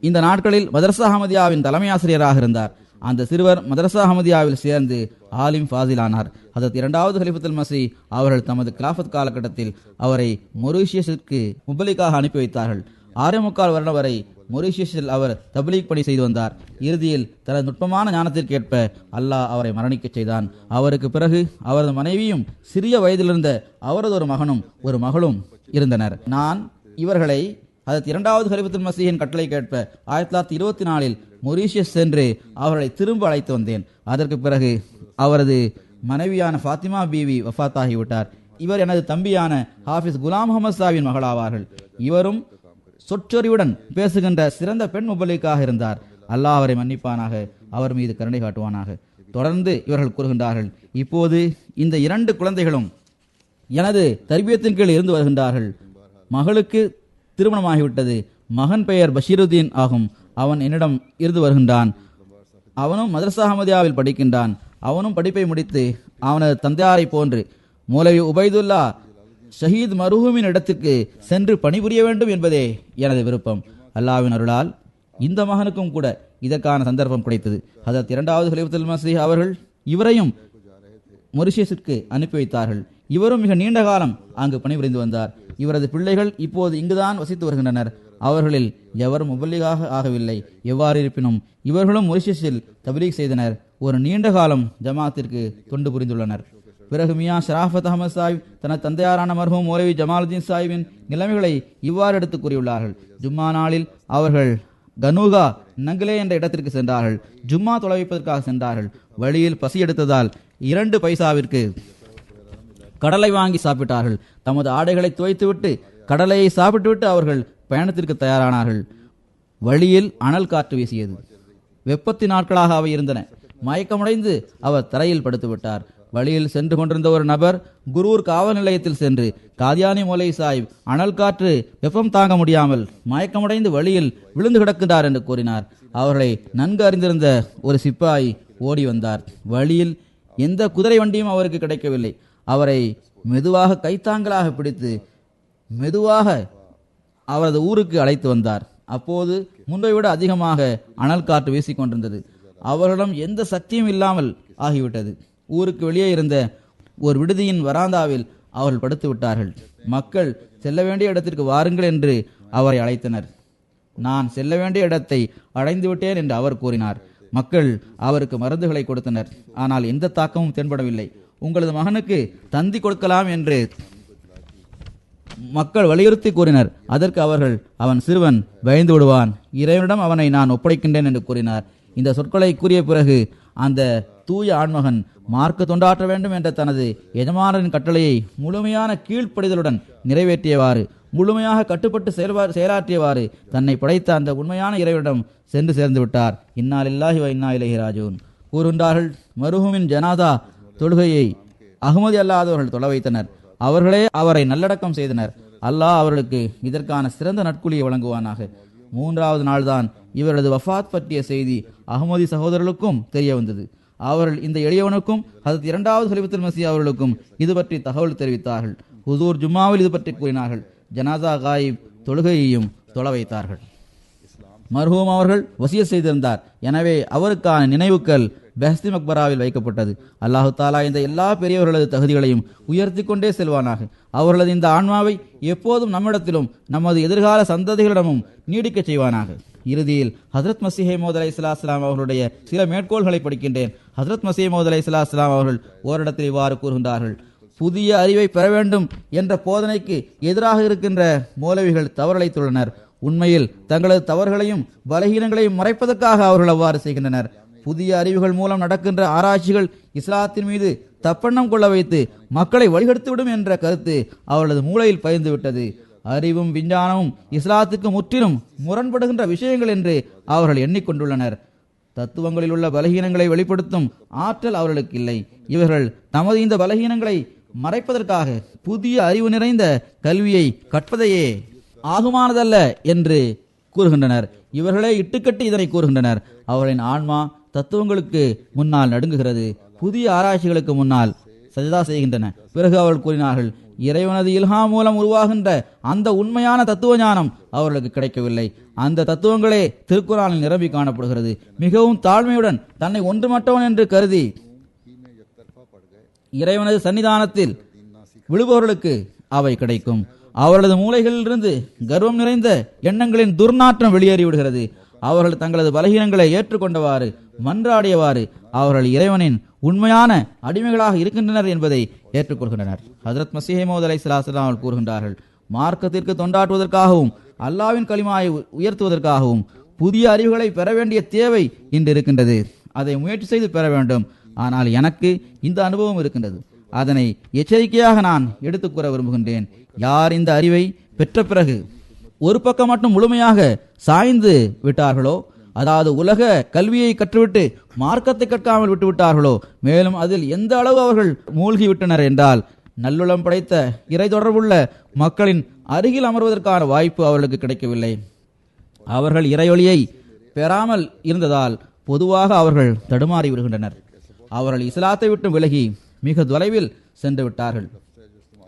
இந்த நாட்களில் மதரசா அஹமதியாவின் தலைமை ஆசிரியராக இருந்தார். அந்த சிறுவர் மதரசா அஹமதியாவில் சேர்ந்து ஆலிம் ஃபாசிலானார். அதற்கு 2வது ஹலிஃபத்துல் மஸீஹ் அவர்கள் தமது கிலாஃபத் காலகட்டத்தில் அவரை மொரீஷியஸிற்கு முபலிக்காக அனுப்பி வைத்தார்கள். 6.25 வருடம் வரை மொரீஷியஸில் அவர் தப்லீக் பணி செய்து வந்தார். இறுதியில் தனது நுட்பமான ஞானத்திற்கேற்ப அல்லாஹ் அவரை மரணிக்க செய்தான். அவருக்கு பிறகு அவரது மனைவியும் சிறிய வயதிலிருந்த அவரது ஒரு மகனும் ஒரு மகளும் இருந்தனர். நான் இவர்களை அதற்கு 2வது ஹலிஃபத்துல் மஸீஹின் கட்டளை கேட்ப 1924இல் மொரீஷியஸ் சென்று அவர்களை திரும்ப அழைத்து வந்தேன். அதற்கு பிறகு அவரது மனைவியான ஃபாத்திமா பீவி வஃபாத்தாகிவிட்டார். இவர் எனது தம்பியான ஹாஃபிஸ் குலாம் முகமது சாவின் மகளாவார்கள். இவரும் சொற்றொறிவுடன் பேசுகின்ற சிறந்த பெண் முபல்லிக்காக இருந்தார். அல்லாஹ் அவரை மன்னிப்பானாக, அவர் மீது கருணை காட்டுவானாக. தொடர்ந்து இவர்கள் கூறுகின்றார்கள், இப்போது இந்த 2 குழந்தைகளும் எனது தர்பியத்தின் கீழ் இருந்து வருகின்றார்கள். மகளுக்கு திருமணமாகிவிட்டது. மகன் பெயர் பஷீருதீன் ஆகும். அவன் என்னிடம் இருந்து வருகின்றான். அவனும் மதரசா அஹமதியாவில் படிக்கின்றான். அவனும் படிப்பை முடித்து அவனது தந்தையாரை போன்று மௌலவி உபைதுல்லா ஷஹீத் மருஹூமின் இடத்துக்கு சென்று பணிபுரிய வேண்டும் என்பதே எனது விருப்பம். அல்லாஹ்வின் அருளால் இந்த மகனுக்கும் கூட இதற்கான சந்தர்ப்பம் கிடைத்தது. ஹதரத் 2வது கலீஃபத்துல் மஸீஹ் அவர்கள் இவரையும் மொரிஷியஸிற்கு அனுப்பி வைத்தார்கள். இவரும் மிக நீண்ட காலம் அங்கு பணிபுரிந்து வந்தார். இவரது பிள்ளைகள் இப்போது இங்குதான் வசித்து வருகின்றனர். அவர்களில் எவரும் முபல்லிகாக ஆகவில்லை. எவ்வாறு இருப்பினும் இவர்களும் மொரிஷியஸில் தப்லீக் செய்தனர். ஒரு நீண்ட காலம் ஜமாத்திற்கு தொண்டு புரிந்துள்ளனர். பிறகு மியா ஷராஃபத் அஹமது சாஹிப் தனது தந்தையாரான மர்ஹூம் மௌலவி ஜமாலுதீன் சாஹிபின் நிலைமைகளை இவ்வாறு எடுத்து கூறியுள்ளார்கள். ஜும்மா நாளில் அவர்கள் கனூகா நங்கலே என்ற இடத்திற்கு சென்றார்கள். ஜும்மா தொலைவிப்பதற்காக சென்றார்கள். வழியில் பசி எடுத்ததால் 2 பைசாவிற்கு கடலை வாங்கி சாப்பிட்டார்கள். தமது ஆடைகளை துவைத்துவிட்டு கடலையை சாப்பிட்டுவிட்டு அவர்கள் பயணத்திற்கு தயாரானார்கள். வழியில் அனல் காற்று வீசியது. வெப்பத்தின் நாட்களாக அவை இருந்தன. மயக்கமடைந்து அவர் தரையில் படுத்து விட்டார். வழியில் சென்று கொண்டிருந்த ஒரு நபர் குரூர் காவல் நிலையத்தில் சென்று காதியானி மௌலவி சாஹிப் அனல் காற்று வெப்பம் தாங்க முடியாமல் மயக்கமடைந்து வழியில் விழுந்து கிடக்கின்றார் என்று கூறினார். அவர்களை நன்கு அறிந்திருந்த ஒரு சிப்பாய் ஓடி வந்தார். வழியில் எந்த குதிரை வண்டியும் அவருக்கு கிடைக்கவில்லை. அவரை மெதுவாக கைத்தாங்கலாக பிடித்து மெதுவாக அவரது ஊருக்கு அழைத்து வந்தார். அப்போது முன்பை விட அதிகமாக அனல் காற்று வீசிக்கொண்டிருந்தது. அவர்களிடம் எந்த சக்தியும் இல்லாமல் ஆகிவிட்டது. ஊருக்கு வெளியே இருந்த ஒரு விடுதியின் வராந்தாவில் அவர்கள் படுத்து விட்டார்கள். மக்கள் செல்ல வேண்டிய இடத்திற்கு வாருங்கள் என்று அவரை அழைத்தனர். நான் செல்ல வேண்டிய இடத்தை அடைந்து விட்டேன் என்று அவர் கூறினார். மக்கள் அவருக்கு மருந்துகளை கொடுத்தனர். ஆனால் எந்த தாக்கமும் தென்படவில்லை. உங்களது மகனுக்கு தந்தி கொடுக்கலாம் என்று மக்கள் வலியுறுத்தி கூறினர். அதற்கு அவர்கள், அவன் சிறுவன், பயந்து விடுவான், இறைவனிடம் அவனை நான் ஒப்படைக்கின்றேன் என்று கூறினார். இந்த சொற்களை கூறிய பிறகு அந்த தூய ஆண்மகன் மார்க்க தொண்டாற்ற வேண்டும் என்ற தனது எஜமானரின் கட்டளையை முழுமையான கீழ்ப்படிதலுடன் நிறைவேற்றியவாறு, முழுமையாக கட்டுப்பட்டு செயலாற்றியவாறு தன்னை படைத்த அந்த உண்மையான இறைவனிடம் சென்று சேர்ந்து விட்டார். இன்னா லில்லாஹி வ இன்னா இலைஹி ராஜிஊன். கூறுகின்றார்கள், மருஹூமின் ஜனாதா தொழுகையை அகமதி அல்லாதவர்கள் தொலை வைத்தனர். அவர்களே அவரை நல்லடக்கம் செய்தனர். அல்லாஹ் அவர்களுக்கு இதற்கான சிறந்த நட்குழியை வழங்குவானாக. 3வது நாள்தான் இவரது வஃபாத் பற்றிய செய்தி அகமதி சகோதரர்களுக்கும் தெரிய வந்தது. அவர்கள் இந்த எளியவனுக்கும் ஹதரத் 2வது கலீஃபத்துல் மஸீஹ் அவர்களுக்கும் இது பற்றி தகவல் தெரிவித்தார்கள். ஹுசூர் ஜும்மாவில் இது பற்றி கூறினார்கள். ஜனாதா காயிப் தொழுகையையும் தொலை வைத்தார்கள். மர்ஹூம் அவர்கள் வசியத் செய்திருந்தார். எனவே அவருக்கான நினைவுக்கல் பெஹ்ஸ்தி மக்பராவில் வைக்கப்பட்டது. அல்லாஹு தாலா இந்த எல்லா பெரியவர்களது தகுதிகளையும் உயர்த்தி கொண்டே செல்வானாக. அவர்களது இந்த ஆன்மாவை எப்போதும் நம்மிடத்திலும் நமது எதிர்கால சந்ததிகளிடமும் நீடிக்க செய்வானாக. இறுதியில் ஹஜ்ரத் மஸீஹ் மவ்ஊத் அலைஹிஸ்ஸலாம் அவர்களுடைய சில மேற்கோள்களை படிக்கின்றேன். ஹஜ்ரத் மஸீஹ் மவ்ஊத் அலைஹிஸ்ஸலாம் அவர்கள் ஓரிடத்தில் இவ்வாறு கூறுகின்றார்கள், புதிய அறிவை பெற வேண்டும் என்ற போதனைக்கு எதிராக இருக்கின்ற மௌலவிகள் தவறளித்துள்ளனர். உண்மையில் தங்களது தவறுகளையும் பலகீனங்களையும் மறைப்பதற்காக அவர்கள் அவ்வாறு செய்கின்றனர். புதிய அறிவுகள் மூலம் நடக்கின்ற ஆராய்ச்சிகள் இஸ்லாத்தின் மீது தப்பெண்ணம் கொள்ள வைத்து மக்களை வழிகெடுத்துவிடும் என்ற கருத்து அவர்களது மூளையில் பயந்து விட்டது. அறிவும் விஞ்ஞானமும் இஸ்லாத்துக்கு முற்றிலும் முரண்படுகின்ற விஷயங்கள் என்று அவர்கள் எண்ணிக்கொண்டுள்ளனர். தத்துவங்களில் உள்ள பலகீனங்களை வெளிப்படுத்தும் ஆற்றல் அவர்களுக்கு இல்லை. இவர்கள் தமது இந்த பலகீனங்களை மறைப்பதற்காக புதிய அறிவு நிறைந்த கல்வியை கற்பதையே ஆகுமானதல்ல என்று கூறுகின்றனர். இவர்களே இட்டுக்கட்டி இதனை கூறுகின்றனர். அவர்களின் ஆன்மா தத்துவங்களுக்கு முன்னால் நடுங்குகிறது, புதிய ஆராய்ச்சிகளுக்கு முன்னால் சஜதா செய்கின்றன. பிறகு அவர்கள் கூறினார்கள், இறைவனது இல்ஹா மூலம் உருவாகின்ற அந்த உண்மையான தத்துவ ஞானம் அவர்களுக்கு கிடைக்கவில்லை. அந்த தத்துவங்களே திருக்குரானில் நிரம்பி காணப்படுகிறது. மிகவும் தாழ்மையுடன் தன்னை ஒன்றுமற்றவன் என்று கருதி இறைவனது சன்னிதானத்தில் விழுபவர்களுக்கு அவை கிடைக்கும். அவர்களது மூளைகளிலிருந்து கர்வம் நிறைந்த எண்ணங்களின் துர்நாற்றம் வெளியேறிவிடுகிறது. அவர்கள் தங்களது பலகீனங்களை ஏற்றுக்கொண்டவாறு மன்றாடியவாறு அவர்கள் இறைவனின் உண்மையான அடிமைகளாக இருக்கின்றனர் என்பதை ஏற்றுக்கொள்கின்றனர். ஹஜ்ரத் மஸீஹ் மவ்ஊத் அலைஹிஸ்ஸலாம் அவர்கள் கூறுகின்றார்கள், மார்க்கத்திற்கு தொண்டாற்றுவதற்காகவும் அல்லாஹ்வின் கலிமாவை உயர்த்துவதற்காகவும் புதிய அறிவுகளை பெற வேண்டிய தேவை இன்று இருக்கின்றது. அதை முயற்சி செய்து பெற வேண்டும். ஆனால் எனக்கு இந்த அனுபவம் இருக்கின்றது. அதனை எச்சரிக்கையாக நான் எடுத்துக் கூற விரும்புகின்றேன். யார் இந்த அறிவை பெற்ற பிறகு ஒரு பக்கம் மட்டும் முழுமையாக சாய்ந்து விட்டார்களோ, அதாவது உலக கல்வியை கற்றுவிட்டு மார்க்கத்தை கற்காமல் விட்டுவிட்டார்களோ, மேலும் அதில் எந்த அளவு அவர்கள் மூழ்கி விட்டனர் என்றால், நல்லுளம் படைத்த இறை தொடர்புள்ள மக்களின் அருகில் அமர்வதற்கான வாய்ப்பு அவர்களுக்கு கிடைக்கவில்லை. அவர்கள் இறையொளியை பெறாமல் இருந்ததால் பொதுவாக அவர்கள் தடுமாறி விடுகின்றனர். அவர்கள் இஸ்லாத்தை விட்டு விலகி மிக தொலைவில் சென்று விட்டார்கள்.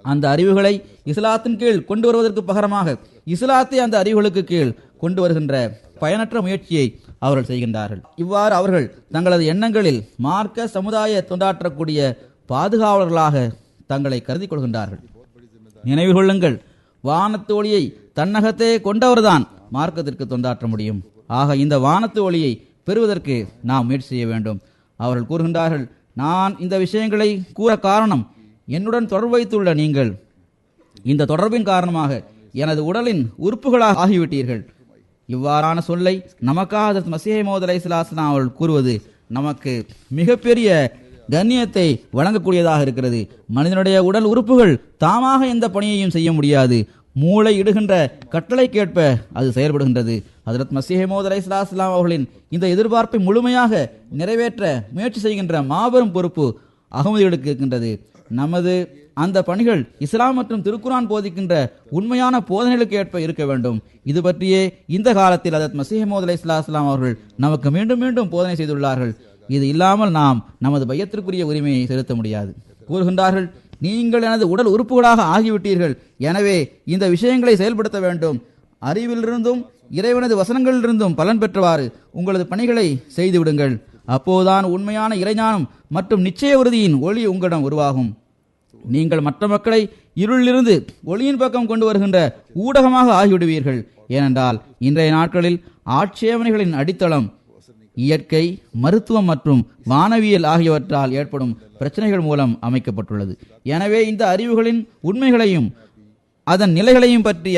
அந்த அறிவுகளை இஸ்லாத்தின் கீழ் கொண்டு வருவதற்கு பகரமாக இஸ்லாத்தை அந்த அறிவுகளுக்கு கீழ் கொண்டு வருகின்ற பயனற்ற முயற்சியை அவர்கள் செய்கின்றார்கள். இவ்வாறு அவர்கள் தங்களது எண்ணங்களில் மார்க்க சமுதாய தொண்டாற்றக்கூடிய பாதுகாவலர்களாக தங்களை கருதி கொள்கின்றார்கள். நினைவு கொள்ளுங்கள், வானத்து ஒளியை தன்னகத்தே கொண்டவர்தான் மார்க்கத்திற்கு தொண்டாற்ற முடியும். ஆக இந்த வானத்து ஒளியை பெறுவதற்கு நாம் முயற்சி செய்ய வேண்டும். அவர்கள் கூறுகின்றார்கள், நான் இந்த விஷயங்களை கூற காரணம், என்னுடன் தொடர்பு வைத்துள்ள நீங்கள் இந்த தொடர்பின் காரணமாக எனது உடலின் உறுப்புகளாக ஆகிவிட்டீர்கள். இவ்வாறான சொல்லை நமக்காக ஹஜ்ரத் மஸீஹ் மவ்ஊத் அலைஹிஸ்ஸலாம் அவர்கள் கூறுவது நமக்கு மிகப்பெரிய கண்ணியத்தை வழங்கக்கூடியதாக இருக்கிறது. மனிதனுடைய உடல் உறுப்புகள் தாமாக எந்த பணியையும் செய்ய முடியாது. மூளை இடுகின்ற கட்டளைக்கேற்ப அது செயல்படுகின்றது. ஹஜ்ரத் மஸீஹ் மவ்ஊத் அலைஹிஸ்ஸலாம் அவர்களின் இந்த எதிர்பார்ப்பை முழுமையாக நிறைவேற்ற முயற்சி செய்கின்ற மாபெரும் பொறுப்பு அகமதிகளுக்கு இருக்கின்றது. நமது அந்த பணிகள் இஸ்லாம் மற்றும் திருக்குரான் போதிக்கின்ற உண்மையான போதனைகளுக்கு ஏற்ப இருக்க வேண்டும். இது பற்றியே இந்த காலத்தில் ஹஜ்ரத் மஸீஹ் மவ்ஊத் அலைஹிஸ்ஸலாம் அவர்கள் நமக்கு மீண்டும் மீண்டும் போதனை செய்துள்ளார்கள். இது இல்லாமல் நாம் நமது பையத்திற்குரிய உரிமையை செலுத்த முடியாது. கூறுகின்றார்கள், நீங்கள் எனது உடல் உறுப்புகளாக ஆகிவிட்டீர்கள். எனவே இந்த விஷயங்களை செயல்படுத்த வேண்டும். அறிவிலிருந்தும் இறைவனது வசனங்களிலிருந்தும் பலன் பெற்றவாறு உங்களது பணிகளை செய்து விடுங்கள். அப்போதுதான் உண்மையான இறைஞானம் மற்றும் நிச்சய உறுதியின் ஒளி உங்களிடம் உருவாகும். நீங்கள் மற்ற மக்களை இருளிலிருந்து ஒளியின் பக்கம் கொண்டு வருகின்ற ஊடகமாக ஆகிவிடுவீர்கள். ஏனென்றால் இன்றைய நாட்களில் ஆட்சேபனைகளின் அடித்தளம் இயற்கை, மருத்துவம் மற்றும் வானவியல் ஆகியவற்றால் ஏற்படும் பிரச்சனைகள் மூலம் அமைக்கப்பட்டுள்ளது. எனவே இந்த அறிவுகளின் உண்மைகளையும் அதன் நிலைகளையும் பற்றிய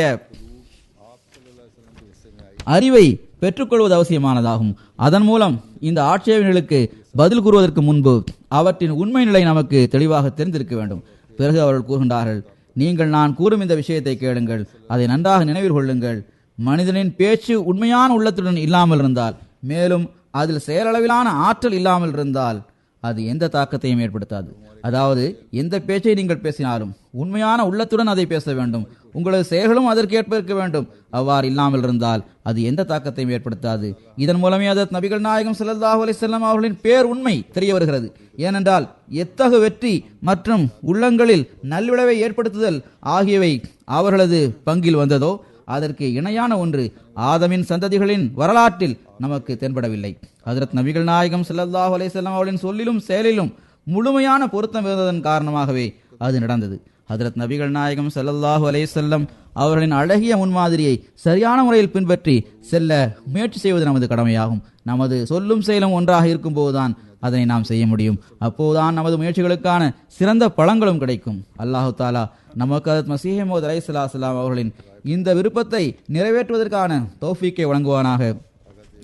அறிவை பெற்றுக்கொள்வது அவசியமானதாகும். அதன் மூலம் இந்த ஆட்சேபனைகளுக்கு பதில் கூறுவதற்கு முன்பு அவற்றின் உண்மை நிலை நமக்கு தெளிவாக தெரிந்திருக்க வேண்டும். பிறகு அவர்கள் கூறுகின்றார்கள், நீங்கள் நான் கூறும் இந்த விஷயத்தை கேளுங்கள், அதை நன்றாக நினைவில் கொள்ளுங்கள். மனிதனின் பேச்சு உண்மையான உள்ளத்துடன் இல்லாமல் இருந்தால், மேலும் அதில் செயலளவிலான ஆற்றல் இல்லாமல் இருந்தால் அது எந்த தாக்கத்தையும் ஏற்படுத்தாது. அதாவது எந்த பேச்சை நீங்கள் பேசினாலும் உண்மையான உள்ளத்துடன் அதை பேச வேண்டும். உங்களது செயல்களும் அதற்கேற்ப இருக்க வேண்டும். அவ்வாறு இல்லாமல் இருந்தால் அது எந்த தாக்கத்தையும் ஏற்படுத்தாது. இதன் மூலமே ஹஜ்ரத் நபிகள் நாயகம் ஸல்லல்லாஹு அலைஹி வஸல்லம் அவர்களின் பேர் உண்மை தெரிய வருகிறது. ஏனென்றால் எத்தகு வெற்றி மற்றும் உள்ளங்களில் நல்விளைவை ஏற்படுத்துதல் ஆகியவை அவர்களது பங்கில் வந்ததோ அதற்கு இணையான ஒன்று ஆதமின் சந்ததிகளின் வரலாற்றில் நமக்கு தென்படவில்லை. ஹஜ்ரத் நபிகள் நாயகம் ஸல்லல்லாஹு அலைஹி வஸல்லம் அவர்களின் சொல்லிலும் செயலிலும் முழுமையான பொருத்தம் இருந்ததன் காரணமாகவே அது நடந்தது. ஹஜ்ரத் நபிகள் நாயகம் ஸல்லல்லாஹு அலைஹி வஸல்லம் அவர்களின் அழகிய முன்மாதிரியை சரியான முறையில் பின்பற்றி செல்ல முயற்சி செய்வது நமது கடமையாகும். நமது சொல்லும் செயலும் ஒன்றாக இருக்கும்போதுதான் அதனை நாம் செய்ய முடியும். அப்போதுதான் நமது முயற்சிகளுக்கான சிறந்த பலன்களும் கிடைக்கும். அல்லாஹு தாலா நமக்கு ஹஜ்ரத் மஸீஹ் மவ்ஊத் அலைஹிஸ்ஸலாம் அவர்களின் இந்த விருப்பத்தை நிறைவேற்றுவதற்கான தௌஃபீக்கை வழங்குவானாக.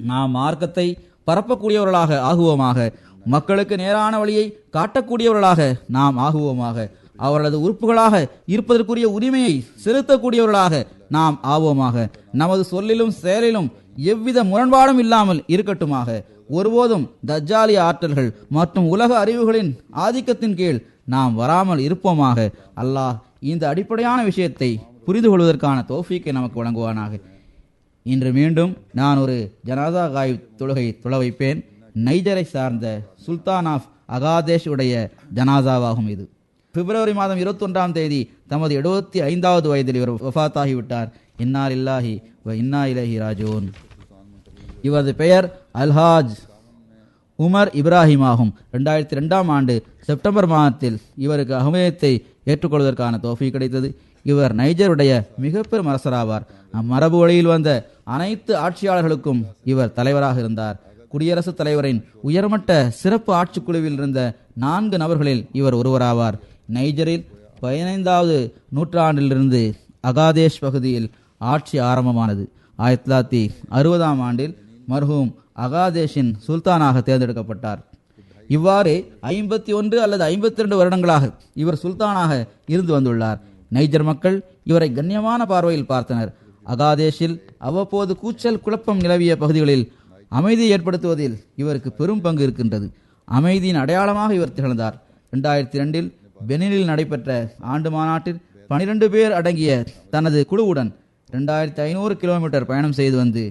நாம் மார்க்கத்தை பரப்பக்கூடியவர்களாக ஆகுவோமாக. மக்களுக்கு நேரான வழியை காட்டக்கூடியவர்களாக நாம் ஆகுவோமாக. அவர்களது உறுப்புகளாக இருப்பதற்குரிய உரிமையை செலுத்தக்கூடியவர்களாக நாம் ஆவோமாக. நமது சொல்லிலும் செயலிலும் எவ்வித முரண்பாடும் இல்லாமல் இருக்கட்டுமாக. ஒருபோதும் தஜ்ஜாலிய ஆற்றல்கள் மற்றும் உலக அறிவுகளின் ஆதிக்கத்தின் கீழ் நாம் வராமல் இருப்போமாக. அல்லாஹ் இந்த அடிப்படையான விஷயத்தை புரிந்து கொள்வதற்கான தௌஃபீக்கை நமக்கு வழங்குவானாக. இன்று மீண்டும் நான் ஒரு ஜனாதா காயிப் தொழுகை தொழ வைப்பேன். நைஜரை சார்ந்த சுல்தான் ஆஃப் அகாதேஷ் உடைய ஜனாசாவாகும். இது பிப்ரவரி மாதம் 21ஆம் தேதி தமது 75வது வயதில் இவர் வஃபாத்தாகிவிட்டார். இன்னா லில்லாஹி வ இன்னா இலைஹி ராஜிஊன். இவரது பெயர் அல்ஹாஜ் உமர் இப்ராஹிம் ஆகும். 2002ஆம் ஆண்டு செப்டம்பர் மாதத்தில் இவருக்கு அஹ்மதியத்தை ஏற்றுக்கொள்வதற்கான தௌஃபீக் கிடைத்தது. இவர் நைஜருடைய மிக பெரும் அரசராவார். அம்மரபு வழியில் வந்த அனைத்து ஆட்சியாளர்களுக்கும் இவர் தலைவராக இருந்தார். குடியரசுத் தலைவரின் உயர்மட்ட சிறப்பு ஆட்சிக்குழுவில் இருந்த 4 நபர்களில் இவர் ஒருவராவார். நைஜரில் 15வது நூற்றாண்டிலிருந்து அகாதேஷ் பகுதியில் ஆட்சி ஆரம்பமானது. 1960ஆம் ஆண்டில் மர்ஹூம் அகாதேஷின் சுல்தானாக தேர்ந்தெடுக்கப்பட்டார். இவ்வாறு 51 அல்லது 52 வருடங்களாக இவர் சுல்தானாக இருந்து வந்துள்ளார். நைஜர் மக்கள் இவரை கண்ணியமான பார்வையில் பார்த்தனர். அகாதேஷில் அவ்வப்போது கூச்சல் குழப்பம் நிலவிய பகுதிகளில் அமைதியை ஏற்படுத்துவதில் இவருக்கு பெரும் பங்கு இருக்கின்றது. அமைதியின் அடையாளமாக இவர் திகழ்ந்தார். 2002 பெனினில் நடைபெற்ற ஆண்டு மாநாட்டில் 12 பேர் அடங்கிய தனது குழுவுடன் 2500 கிலோமீட்டர் பயணம் செய்து வந்து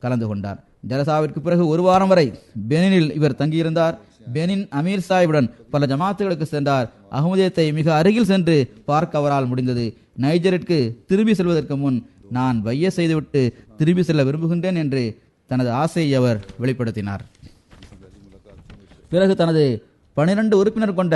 கலந்து கொண்டார். ஜலசாவிற்கு பிறகு ஒரு வாரம் வரை பெனினில் இவர் தங்கியிருந்தார். பெனின் அமீர் சாஹிபுடன் பல ஜமாத்துகளுக்கு சென்றார். அஹ்மதியத்தை மிக அருகில் சென்று பார்க்க அவரால் முடிந்தது. நைஜருக்கு திரும்பி செல்வதற்கு முன் நான் பைய செய்துவிட்டு திரும்பி செல்ல விரும்புகின்றேன் என்று தனது ஆசையை அவர் வெளிப்படுத்தினார். பிறகு தனது 12 உறுப்பினர் கொண்ட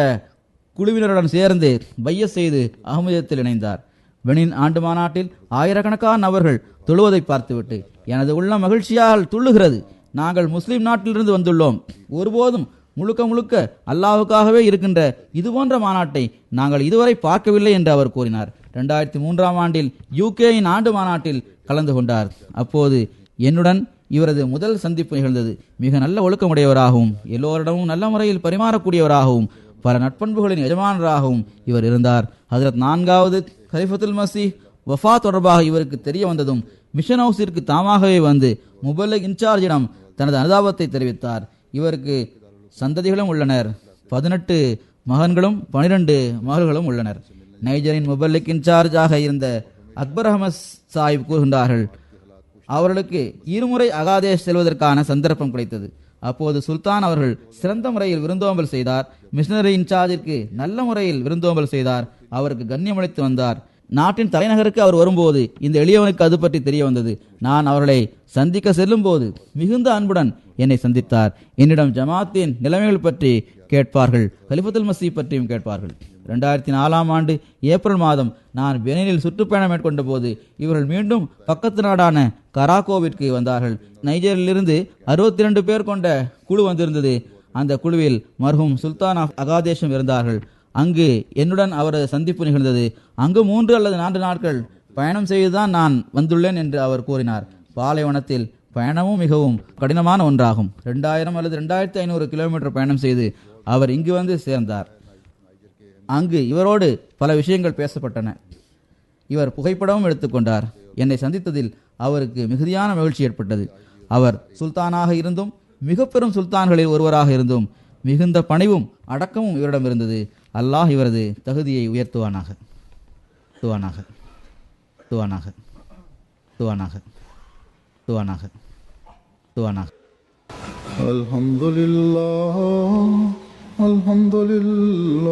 குழுவினருடன் சேர்ந்து பைய செய்து அஹ்மதியத்தில் இணைந்தார். பெனின் ஆண்டு மாநாட்டில் ஆயிரக்கணக்கான நபர்கள் தொழுவதை பார்த்துவிட்டு எனது உள்ள மகிழ்ச்சியால் துள்ளுகிறது. நாங்கள் முஸ்லிம் நாட்டிலிருந்து வந்துள்ளோம். ஒருபோதும் முழுக்க முழுக்க அல்லாஹுக்காகவே இருக்கின்ற இதுபோன்ற மாநாட்டை நாங்கள் இதுவரை பார்க்கவில்லை என்று அவர் கூறினார். 2003ஆம் ஆண்டில் யூகேயின் ஆண்டு மாநாட்டில் கலந்து கொண்டார். அப்போது என்னுடன் இவரது முதல் சந்திப்பு நிகழ்ந்தது. மிக நல்ல ஒழுக்கமுடையவராகவும் எல்லோரிடமும் நல்ல முறையில் பரிமாறக்கூடியவராகவும் பல நட்பண்புகளின் எஜமானராகவும் இவர் இருந்தார். ஹஜ்ரத் 4வது கலிஃபத்துல் மசீஹ் வஃபா தொடர்பாக இவருக்கு தெரிய வந்ததும் மிஷன் ஹவுஸிற்கு தாமாகவே வந்து முபல்லிக் இன்சார்ஜிடம் தனது அனுதாபத்தை தெரிவித்தார். இவருக்கு சந்ததிகளும் உள்ளனர். 18 மகன்களும் 12 மகள்களும் உள்ளனர். நைஜரின் முபல்லிக் இன்சார்ஜாக இருந்த அக்பர் அஹமத் சாஹிப் கூறுகின்றார்கள், அவர்களுக்கு இருமுறை அகாதேஷ் செல்வதற்கான சந்தர்ப்பம் கிடைத்தது. அப்போது சுல்தான் அவர்கள் சிறந்த முறையில் விருந்தோம்பல் செய்தார். மிஷனரி இன்சார்ஜிற்கு நல்ல முறையில் விருந்தோம்பல் செய்தார். அவருக்கு கண்ணியமளித்து வந்தார். நாட்டின் தலைநகருக்கு அவர் வரும்போது இந்த எளியவனுக்கு அது பற்றி தெரிய வந்தது. நான் அவர்களை சந்திக்க செல்லும் போது மிகுந்த அன்புடன் என்னை சந்தித்தார். என்னிடம் ஜமாத்தின் நிலைமைகள் பற்றி கேட்பார்கள், கலிஃபத்துல் மசீஹ் பற்றியும் கேட்பார்கள். 2004ஆம் ஆண்டு ஏப்ரல் மாதம் நான் பெனினில் சுற்றுப்பயணம் மேற்கொண்ட போது இவர்கள் மீண்டும் பக்கத்து நாடான கராகோவிற்கு வந்தார்கள். நைஜரிலிருந்து 62 பேர் கொண்ட குழு வந்திருந்தது. அந்த குழுவில் மர்ஹூம் சுல்தான் ஆஃப் அகாதேஷும் இருந்தார்கள். அங்கு என்னுடன் அவரது சந்திப்பு நிகழ்ந்தது. அங்கு 3 அல்லது 4 நாட்கள் பயணம் செய்துதான் நான் வந்துள்ளேன் என்று அவர் கூறினார். பாலைவனத்தில் பயணமும் மிகவும் கடினமான ஒன்றாகும். 2000 அல்லது 2500 கிலோமீட்டர் பயணம் செய்து அவர் இங்கு வந்து சேர்ந்தார். அங்கு இவரோடு பல விஷயங்கள் பேசப்பட்டன. இவர் புகைப்படமும் எடுத்துக்கொண்டார். என்னை சந்தித்ததில் அவருக்கு மிகுதியான மகிழ்ச்சி ஏற்பட்டது. அவர் சுல்தானாக இருந்தும் மிக பெரும் சுல்தான்களில் ஒருவராக இருந்தும் மிகுந்த பணிவும் அடக்கமும் இவரிடம் இருந்தது. அல்லாஹ் இவரது தகுதியை உயர்த்துவானாக. துவானாக துவானாக துவானாக துவானாக துவானாக. அல்ஹம்துலில்லாஹ் அல்ஹம்துலில்லாஹ்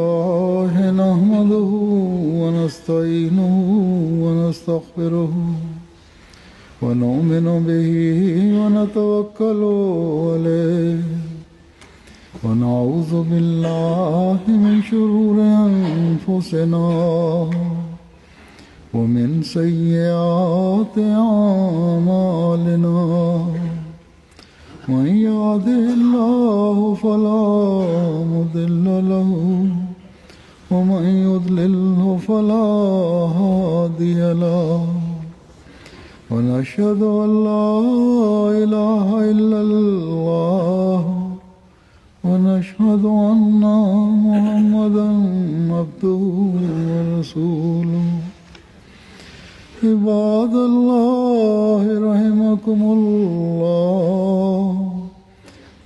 நஹ்மதுஹு வ நஸ்தஈனுஹு வ நஸ்தக்ஃபிருஹு வ நு'மினு பிஹி வ நதவக்கலு அலைஹி ونعوذ بالله من شرور أنفسنا ومن سيئات أعمالنا من يهده الله فلا مضل له ومن يضلله فلا هادي له ونشهد أن لا إله إلا الله ونشهد أن محمدا عبده ورسوله. عباد الله رحمكم الله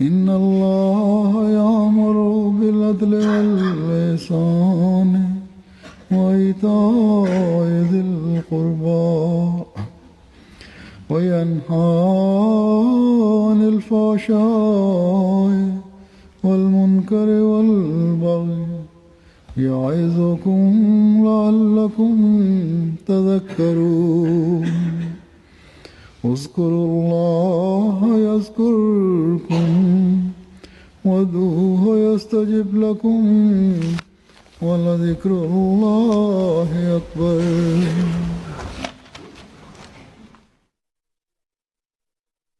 إن الله يأمر بالعدل والإحسان وإيتاء ذي القربى وينهى عن الفحشاء والمنكر والبغي يعظكم لعلكم تذكرون. اذكروا الله يذكركم وادعوه يستجب لكم ولذكر الله أكبر.